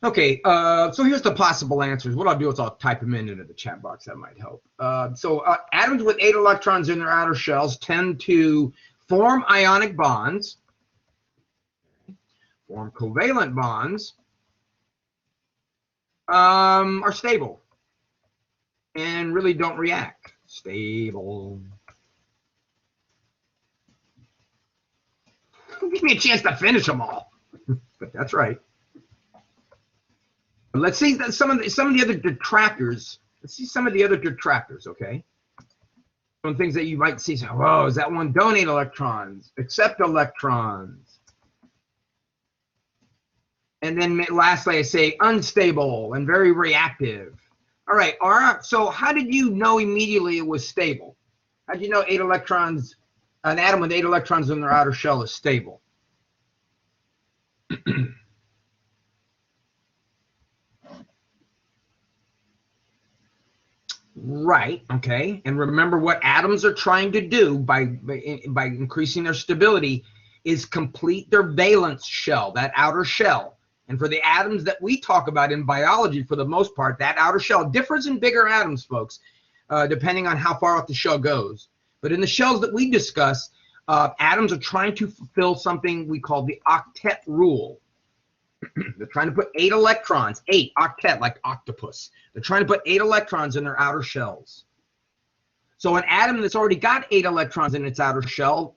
Okay, so here's the possible answers. What I'll do is I'll type them into the chat box. That might help. Atoms with 8 electrons in their outer shells tend to form ionic bonds, form covalent bonds, are stable, and really don't react. Stable. Give me a chance to finish them all. But that's right. Let's see some of the other detractors. Let's see some of the other detractors, okay? Some things that you might see. Oh, is that one donate electrons, accept electrons? And then lastly, I say unstable and very reactive. All right, so how did you know immediately it was stable? How did you know 8 electrons, an atom with 8 electrons in their outer shell is stable? Right, okay. And remember what atoms are trying to do by increasing their stability is complete their valence shell, that outer shell. And for the atoms that we talk about in biology, for the most part, that outer shell differs in bigger atoms, folks, depending on how far out the shell goes. But in the shells that we discuss, atoms are trying to fulfill something we call the octet rule. They're trying to put 8 electrons, 8, octet, like octopus. They're trying to put 8 electrons in their outer shells. So an atom that's already got 8 electrons in its outer shell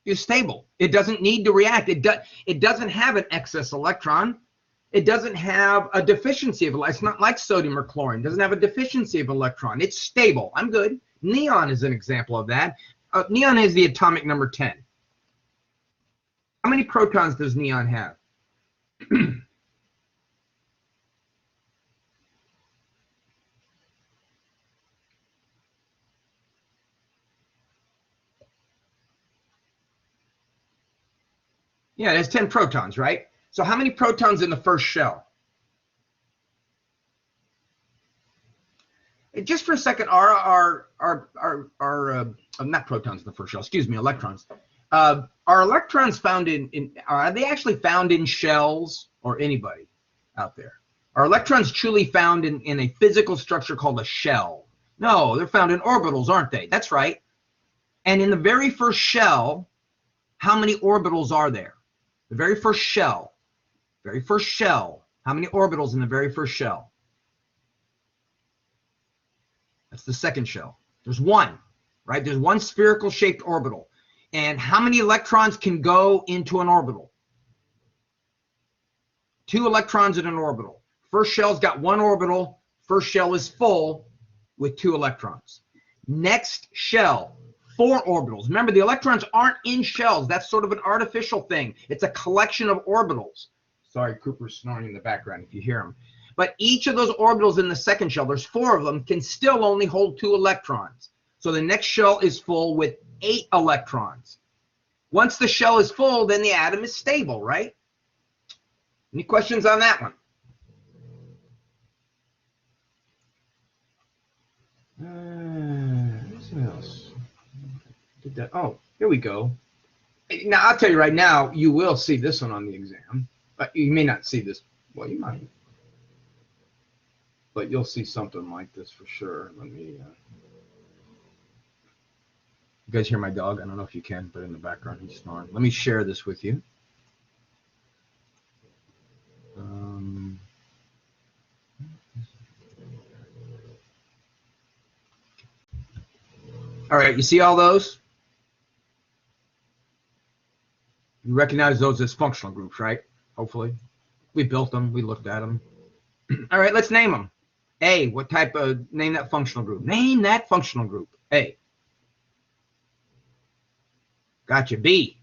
is stable. It doesn't need to react. It doesn't have an excess electron. It doesn't have a deficiency of electron. It's not like sodium or chlorine. It doesn't have a deficiency of electron. It's stable. I'm good. Neon is an example of that. Neon has the atomic number 10. How many protons does neon have? Yeah, it has 10 protons, right? So how many protons in the first shell? just for a second, are not protons in the first shell, excuse me, electrons. Are electrons found are they actually found in shells, or anybody out there? Are electrons truly found in a physical structure called a shell? No, they're found in orbitals, aren't they? That's right. And in the very first shell, how many orbitals are there? The very first shell, how many orbitals in the very first shell? That's the second shell. There's one, right? There's one spherical shaped orbital. And how many electrons can go into an orbital? 2 electrons in an orbital. First shell's got 1 orbital. First shell is full with 2 electrons. Next shell, 4 orbitals. Remember, the electrons aren't in shells. That's sort of an artificial thing. It's a collection of orbitals. Sorry, Cooper's snoring in the background if you hear him. But each of those orbitals in the second shell, there's 4 of them, can still only hold 2 electrons. So the next shell is full with 8 electrons. Once the shell is full, then the atom is stable, right? Any questions on that one? What else? Did that? Oh, here we go. Now, I'll tell you right now, you will see this one on the exam. But you may not see this. Well, you might. But you'll see something like this for sure. Let me... You guys hear my dog? I don't know if you can, but in the background he's snoring. Let me share this with you. All right, you see all those? You recognize those as functional groups, right? Hopefully. We built them. We looked at them. All right, let's name them. A, what type of... Name that functional group. Name that functional group. A. Gotcha. B.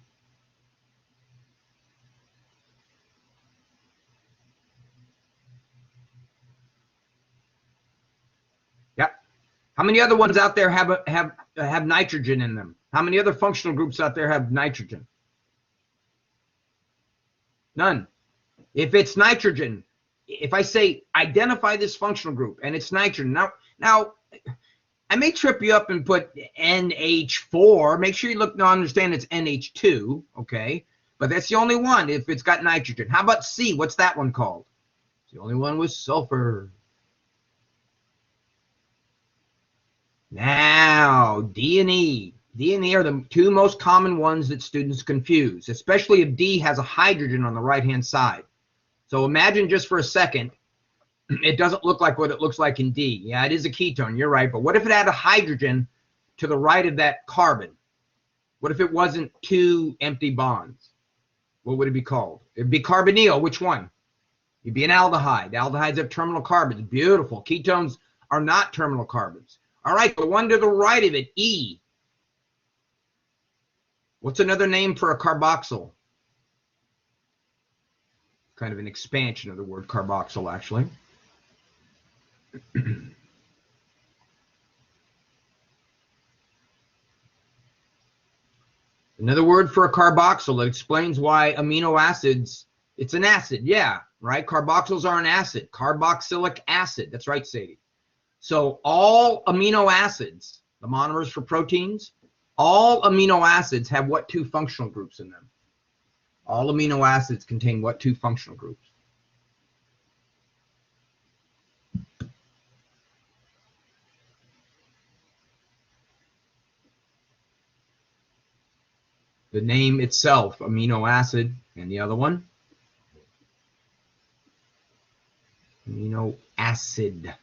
Yep. How many other ones out there have nitrogen in them? How many other functional groups out there have nitrogen? None. If it's nitrogen, if I say identify this functional group and it's nitrogen, now I may trip you up and put NH4. Make sure you look to understand it's NH2, okay? But that's the only one if it's got nitrogen. How about C? What's that one called? It's the only one with sulfur. Now, D and E. D and E are the 2 most common ones that students confuse, especially if D has a hydrogen on the right-hand side. So imagine just for a second, it doesn't look like what it looks like in D. Yeah, it is a ketone, you're right. But what if it had a hydrogen to the right of that carbon? What if it wasn't 2 empty bonds? What would it be called? It'd be carbonyl. Which one? It'd be an aldehyde. Aldehydes have terminal carbons. Beautiful. Ketones are not terminal carbons. All right, the one to the right of it, E. What's another name for a carboxyl? Kind of an expansion of the word carboxyl, actually. Another word for a carboxyl that explains why amino acids, it's an acid, yeah, right? Carboxyls are an acid, carboxylic acid. That's right, Sadie. So all amino acids, the monomers for proteins, all amino acids have what 2 functional groups in them? All amino acids contain what 2 functional groups? The name itself, amino acid, and the other one? Amino acid,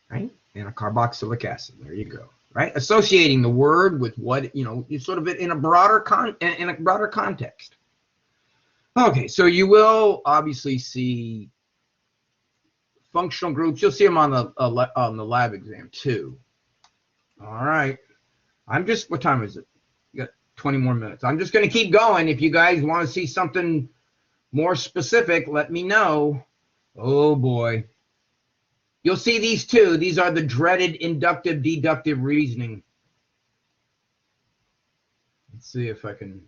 right? And a carboxylic acid. There you go. Right? Associating the word with what, you sort of in a broader context. Okay, so you will obviously see functional groups. You'll see them on the lab exam too. All right. What time is it? You got 20 more minutes. I'm just going to keep going. If you guys want to see something more specific, let me know. Oh boy. You'll see these 2. These are the dreaded inductive deductive reasoning. Let's see if I can.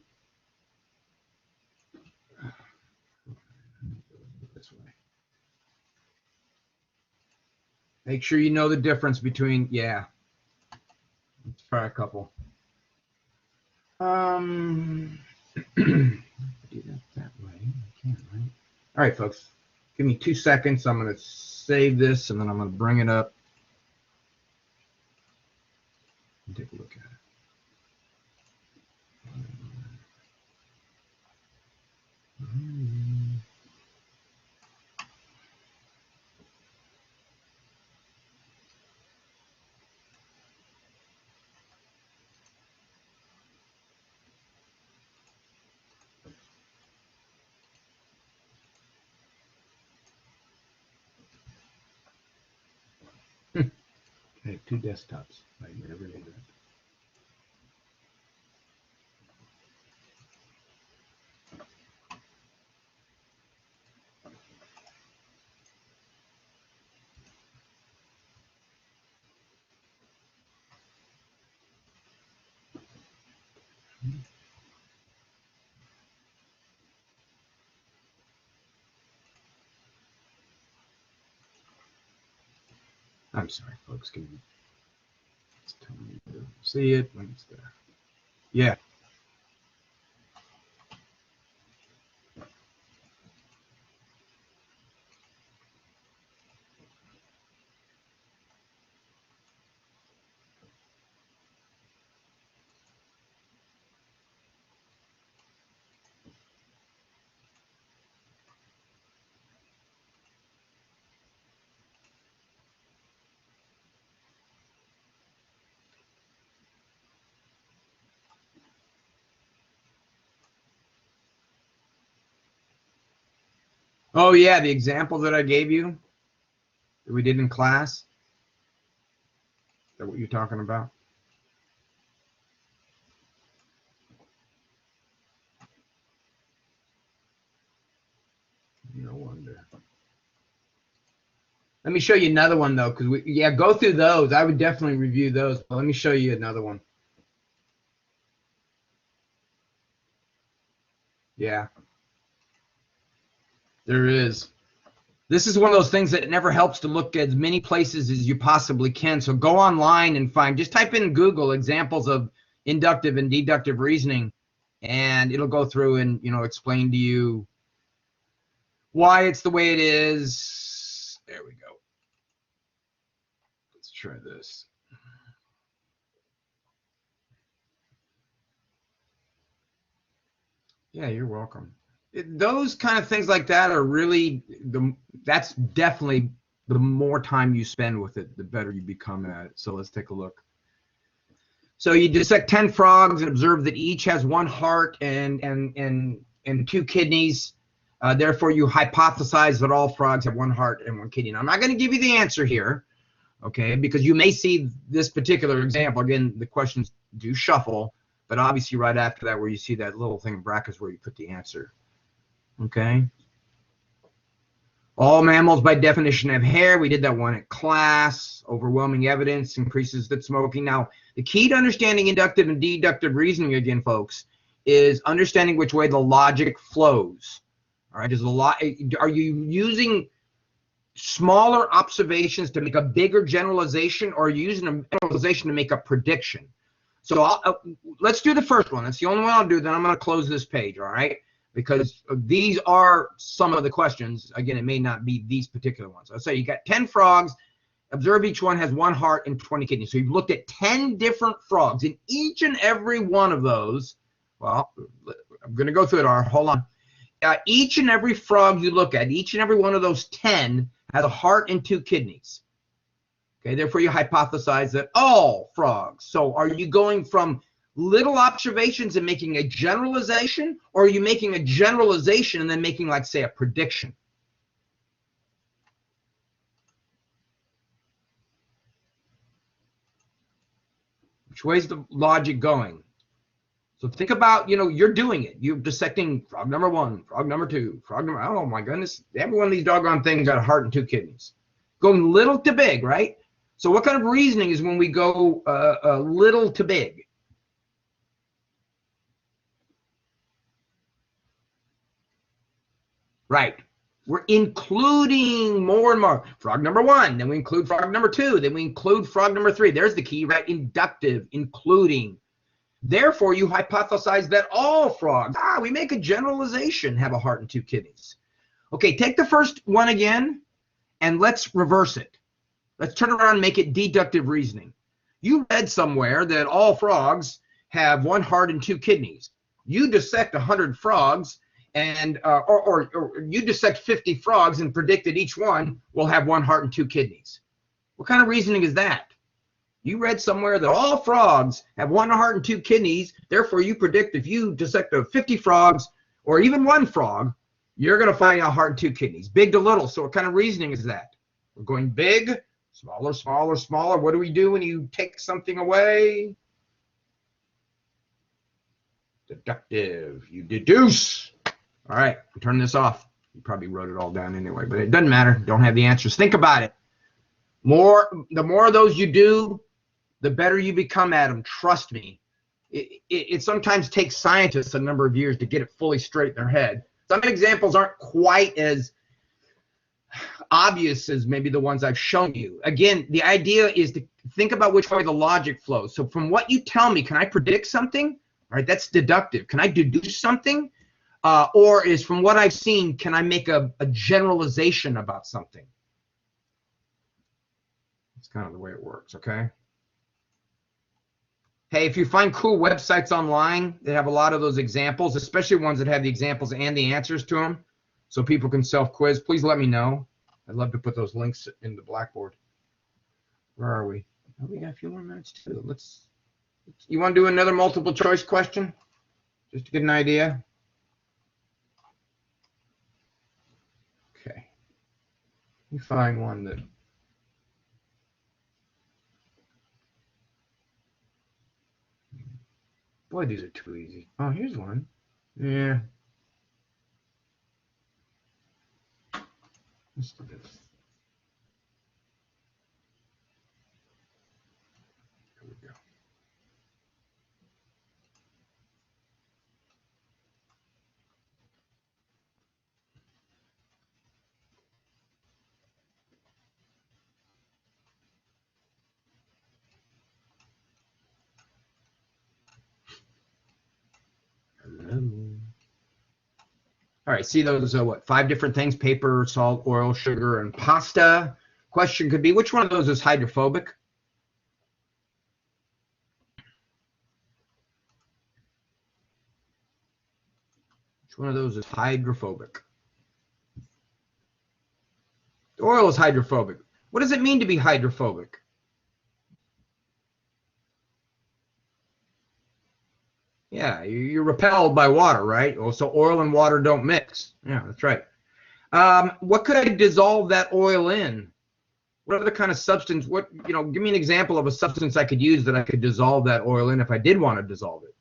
This way. Make sure you know the difference between, yeah. Let's try a couple. Do that way. I can't, right? All right, folks. Give me 2 seconds. I'm going to save this, and then I'm going to bring it up and take a look at it. I have 2 desktops. I never knew that. I'm sorry, folks. Can you tell me to see it when it's there? Yeah. Oh, yeah, the example that I gave you that we did in class. Is that what you're talking about? No wonder. Let me show you another one, though, because yeah, go through those. I would definitely review those. But let me show you another one. Yeah. There is. This is one of those things that it never helps to look at as many places as you possibly can. So go online and find, just type in Google examples of inductive and deductive reasoning, and it'll go through and, you know, explain to you why it's the way it is. There we go. Let's try this. Yeah, you're welcome. Those kind of things like that are really, that's definitely the more time you spend with it, the better you become at it. So let's take a look. So you dissect 10 frogs and observe that each has 1 heart and 2 kidneys. Therefore, you hypothesize that all frogs have 1 heart and 1 kidney. Now, I'm not going to give you the answer here, okay, because you may see this particular example. Again, the questions do shuffle, but obviously right after that where you see that little thing in brackets where you put the answer, okay? All mammals by definition have hair. We did that one at class. Overwhelming evidence increases that smoking. Now, the key to understanding inductive and deductive reasoning, again, folks, is understanding which way the logic flows. All right, are you using smaller observations to make a bigger generalization, or are you using a generalization to make a prediction? So let's do the first one. That's the only one I'll do. Then I'm going to close this page, all right? Because these are some of the questions. Again, it may not be these particular ones. I'll say you got 10 frogs. Observe each one has 1 heart and 20 kidneys. So you've looked at 10 different frogs. In each and every one of those, well, I'm going to go through it. All right, hold on. Each and every frog you look at, each and every one of those 10 has a heart and 2 kidneys. Okay, therefore you hypothesize that all frogs. So are you going from little observations and making a generalization, or are you making a generalization and then making, like, say, a prediction? Which way's the logic going? So think about, you know, you're doing it. You're dissecting frog number 1, frog number 2, frog number, oh my goodness, every one of these doggone things got a heart and 2 kidneys. Going little to big, right? So what kind of reasoning is when we go little to big? Right. We're including more and more. Frog number 1, then we include frog number 2, then we include frog number 3. There's the key, right? Inductive, including. Therefore, you hypothesize that all frogs, we make a generalization, have a heart and 2 kidneys. Okay, take the first one again, and let's reverse it. Let's turn around and make it deductive reasoning. You read somewhere that all frogs have 1 heart and 2 kidneys. You dissect 100 frogs, and or you dissect 50 frogs and predict that each one will have 1 heart and 2 kidneys. What kind of reasoning is that? You read somewhere that all frogs have 1 heart and 2 kidneys. Therefore, you predict if you dissect 50 frogs or even 1 frog, you're going to find a heart and 2 kidneys. Big to little. So what kind of reasoning is that? We're going big, smaller, smaller, smaller. What do we do when you take something away? Deductive. You deduce. All right, turn this off. You probably wrote it all down anyway, but it doesn't matter. Don't have the answers. Think about it. The more of those you do, the better you become at them. Trust me. It sometimes takes scientists a number of years to get it fully straight in their head. Some examples aren't quite as obvious as maybe the ones I've shown you. Again, the idea is to think about which way the logic flows. So from what you tell me, can I predict something? All right, that's deductive. Can I deduce something? Or is from what I've seen, can I make a generalization about something? That's kind of the way it works, okay? Hey, if you find cool websites online that have a lot of those examples, especially ones that have the examples and the answers to them, so people can self-quiz, please let me know. I'd love to put those links in the Blackboard. Where are we? Oh, we got a few more minutes too. You want to do another multiple choice question? Just to get an idea? Okay. Let me find one that... Boy, these are too easy. Oh, here's one. Yeah. Let's do this. Here we go. Hello. All right, see those, what, 5 different things: paper, salt, oil, sugar, and pasta. Question could be, which one of those is hydrophobic? Which one of those is hydrophobic? The oil is hydrophobic. What does it mean to be hydrophobic? Yeah, you're repelled by water, right? Oh, so oil and water don't mix. Yeah, that's right. What could I dissolve that oil in? What other kind of substance? Give me an example of a substance I could use that I could dissolve that oil in if I did want to dissolve it.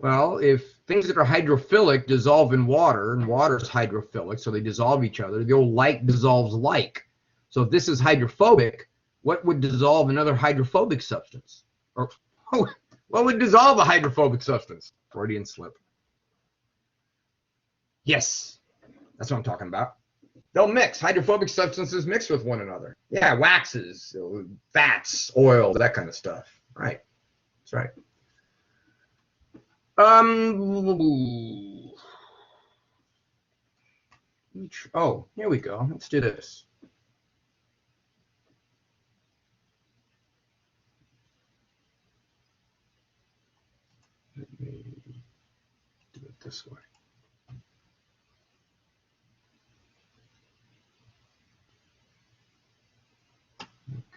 Well, if things that are hydrophilic dissolve in water, and water is hydrophilic, so they dissolve each other, the old like dissolves like. So if this is hydrophobic, what would dissolve another hydrophobic substance? Or what would dissolve a hydrophobic substance? Freudian slip. Yes, that's what I'm talking about. They'll mix. Hydrophobic substances mix with one another. Yeah, waxes, fats, oils, that kind of stuff. Right. That's right. Oh, here we go. Let's do this. Let me do it this way.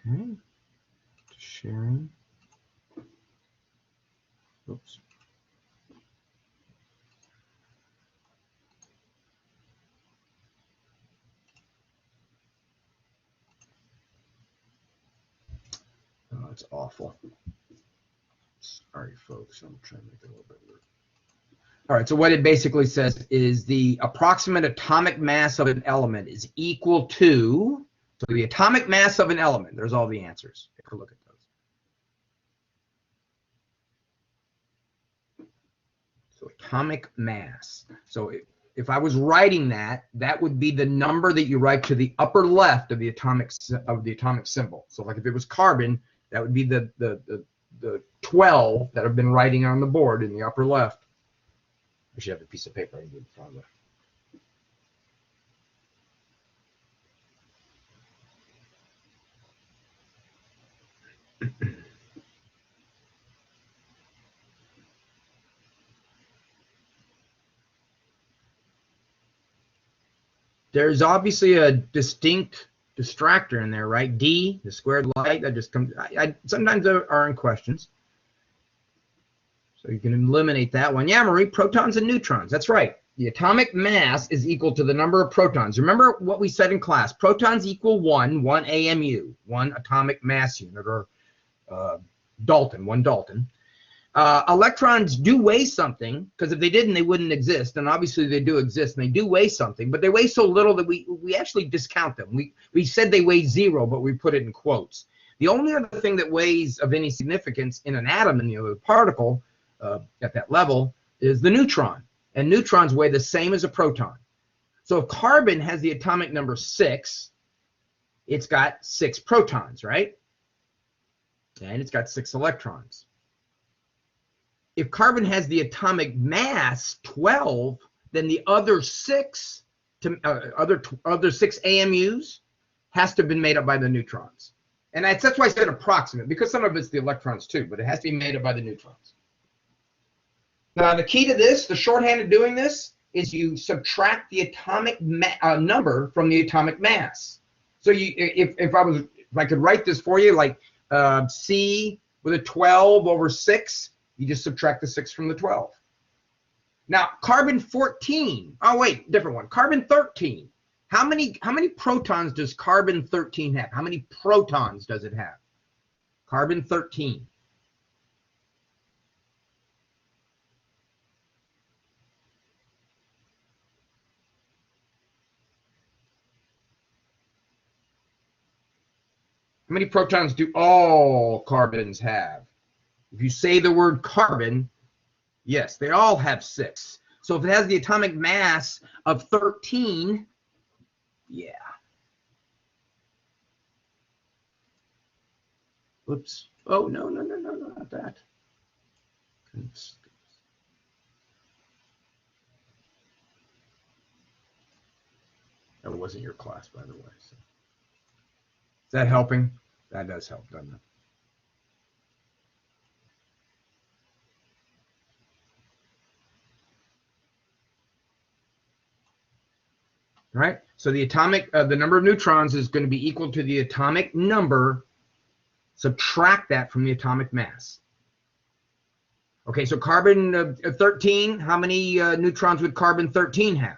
Okay. Sharing. Oops. Oh, it's awful. Sorry, folks. I'm trying to make it a little bit weird. All right, so what it basically says is the approximate atomic mass of an element is equal to, so the atomic mass of an element, there's all the answers. Take a look at those. So atomic mass. So if I was writing that, that would be the number that you write to the upper left of the atomic symbol. So like if it was carbon, that would be the 12 that I've been writing on the board in the upper left. I should have a piece of paper I can do in front of it. There's obviously a distinct distractor in there, right? D, the squared light, that just comes, sometimes there are in questions. So you can eliminate that one. Yeah, Marie, protons and neutrons. That's right. The atomic mass is equal to the number of protons. Remember what we said in class. Protons equal one AMU, one atomic mass unit, or Dalton, one Dalton. Electrons do weigh something, because if they didn't, they wouldn't exist. And obviously they do exist, and they do weigh something, but they weigh so little that we actually discount them. We said they weigh 0, but we put it in quotes. The only other thing that weighs of any significance in an atom, in the other particle, at that level, is the neutron. And neutrons weigh the same as a proton. So if carbon has the atomic number 6, it's got 6 protons, right? And it's got 6 electrons. If carbon has the atomic mass 12, then the other 6 other 6 AMUs has to have been made up by the neutrons. And that's why I said approximate, because some of it's the electrons too, but it has to be made up by the neutrons. Now the key to this, the shorthand of doing this, is you subtract the atomic number from the atomic mass. So if I could write this for you, like C with a 12 over 6, you just subtract the 6 from the 12. Now, carbon 14. Oh, wait, different one. Carbon 13. How many protons does carbon 13 have? How many protons does it have? Carbon 13. How many protons do all carbons have? If you say the word carbon, yes, they all have 6. So if it has the atomic mass of 13, yeah. Oops. Oh, no, not that. That wasn't your class, by the way. So. Is that helping? That does help, doesn't it? Right? So the atomic, the number of neutrons is going to be equal to the atomic number. Subtract that from the atomic mass. Okay, so carbon 13, how many neutrons would carbon 13 have?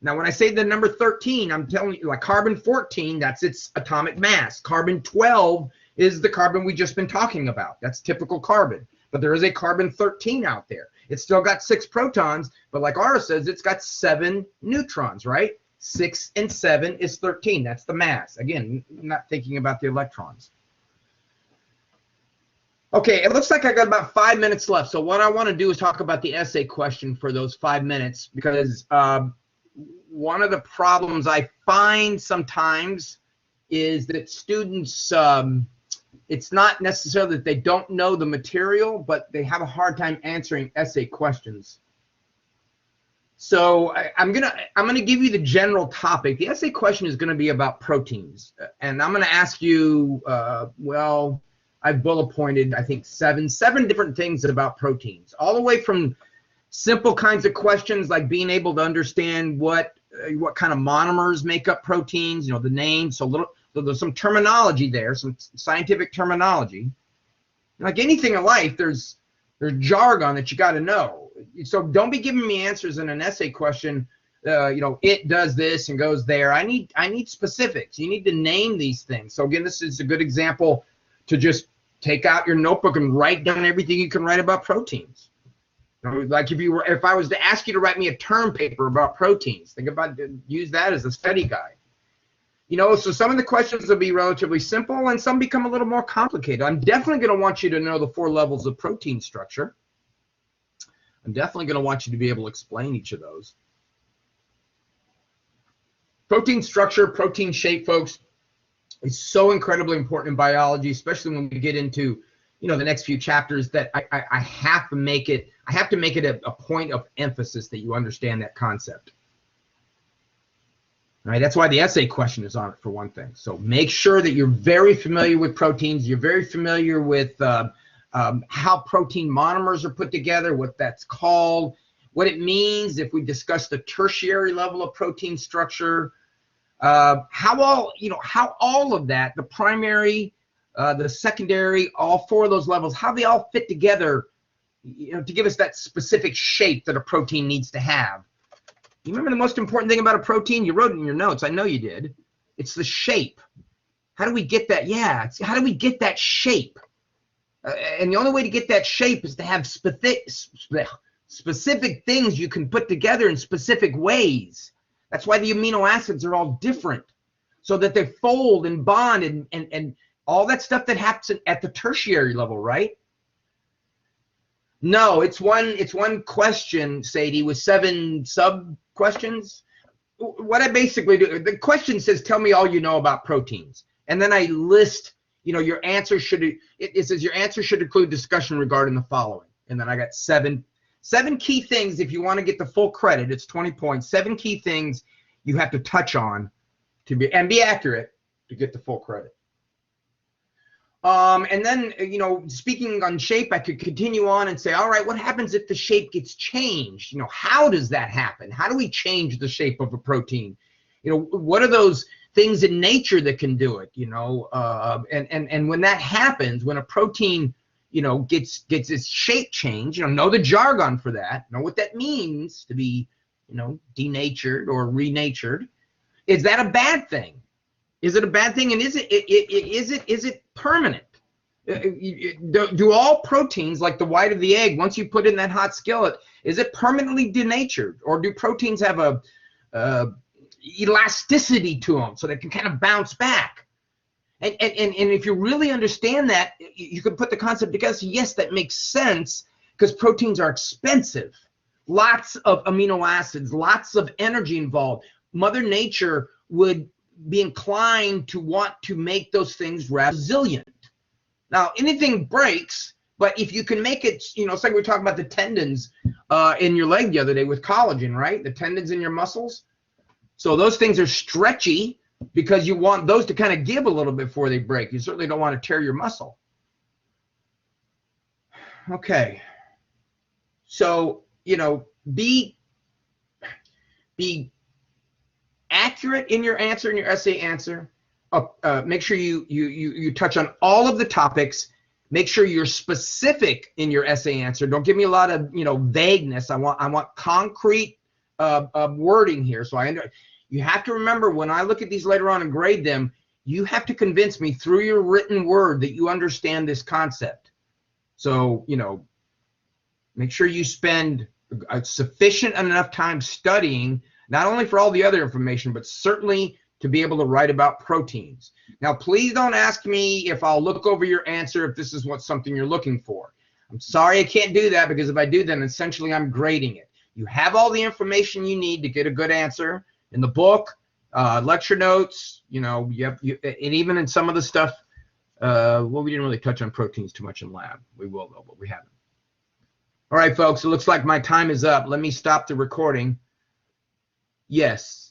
Now, when I say the number 13, I'm telling you, like carbon 14, that's its atomic mass. Carbon 12 is the carbon we just been talking about. That's typical carbon. But there is a carbon 13 out there. It's still got 6 protons, but like Ara says, it's got 7 neutrons, right? 6 and 7 is 13. That's the mass. Again, not thinking about the electrons. Okay, it looks like I got about 5 minutes left. So what I want to do is talk about the essay question for those 5 minutes, because one of the problems I find sometimes is that students, it's not necessarily that they don't know the material, but they have a hard time answering essay questions. So I'm gonna give you the general topic. The essay question is gonna be about proteins, and I'm gonna ask you, well, I've bullet pointed, I think seven different things about proteins, all the way from simple kinds of questions like being able to understand what kind of monomers make up proteins, you know, the name. So there's some terminology there, some scientific terminology. Like anything in life, there's jargon that you got to know. So don't be giving me answers in an essay question. You know, it does this and goes there. I need specifics. You need to name these things. So again, this is a good example to just take out your notebook and write down everything you can write about proteins. You know, like if I was to ask you to write me a term paper about proteins, think about use that as a study guide. You know, so some of the questions will be relatively simple and some become a little more complicated. I'm definitely going to want you to know the 4 levels of protein structure. I'm definitely going to want you to be able to explain each of those. Protein structure, protein shape, folks, is so incredibly important in biology, especially when we get into, you know, the next few chapters, that I have to make it a point of emphasis that you understand that concept. All right, that's why the essay question is on it, for one thing. So make sure that you're very familiar with proteins. You're very familiar with how protein monomers are put together, what that's called, what it means if we discuss the tertiary level of protein structure, how all of that, the primary, the secondary, all 4 of those levels, how they all fit together, you know, to give us that specific shape that a protein needs to have. You remember the most important thing about a protein? You wrote it in your notes. I know you did. It's the shape. How do we get that? Yeah, how do we get that shape? And the only way to get that shape is to have specific things you can put together in specific ways. That's why the amino acids are all different, so that they fold and bond and all that stuff that happens at the tertiary level, right? No, it's one question, Sadie, with 7 sub-questions. What I basically do, the question says, tell me all you know about proteins. And then I list, you know, your answer should, it says your answer should include discussion regarding the following. And then I got 7 key things. If you want to get the full credit, it's 20 points. 7 key things you have to touch on to be accurate to get the full credit. And then, you know, speaking on shape, I could continue on and say, all right, what happens if the shape gets changed? You know, how does that happen? How do we change the shape of a protein? You know, what are those things in nature that can do it? You know, and when that happens, when a protein, you know, gets its shape changed, you know the jargon for that, know what that means to be, you know, denatured or renatured. Is that a bad thing? Is it a bad thing? And is it permanent? Do all proteins, like the white of the egg, once you put in that hot skillet, is it permanently denatured? Or do proteins have a elasticity to them so they can kind of bounce back? And if you really understand that, you can put the concept together. So yes, that makes sense, because proteins are expensive. Lots of amino acids, lots of energy involved. Mother Nature would be inclined to want to make those things resilient. Now, anything breaks, but if you can make it, you know, it's like we were talking about the tendons in your leg the other day with collagen, right? The tendons in your muscles. So those things are stretchy because you want those to kind of give a little bit before they break. You certainly don't want to tear your muscle. Okay. So, you know, be accurate in your answer, in your essay answer. Make sure you touch on all of the topics. Make sure you're specific in your essay answer. Don't give me a lot of, you know, vagueness. I want concrete wording here. So you have to remember, when I look at these later on and grade them, you have to convince me through your written word that you understand this concept. So, you know, make sure you spend a sufficient enough time studying, not only for all the other information, but certainly to be able to write about proteins. Now, please don't ask me if I'll look over your answer if this is something you're looking for. I'm sorry I can't do that, because if I do, then essentially I'm grading it. You have all the information you need to get a good answer in the book, lecture notes, you know, and even in some of the stuff, well, we didn't really touch on proteins too much in lab. We will, though, but we haven't. All right, folks, it looks like my time is up. Let me stop the recording. Yes.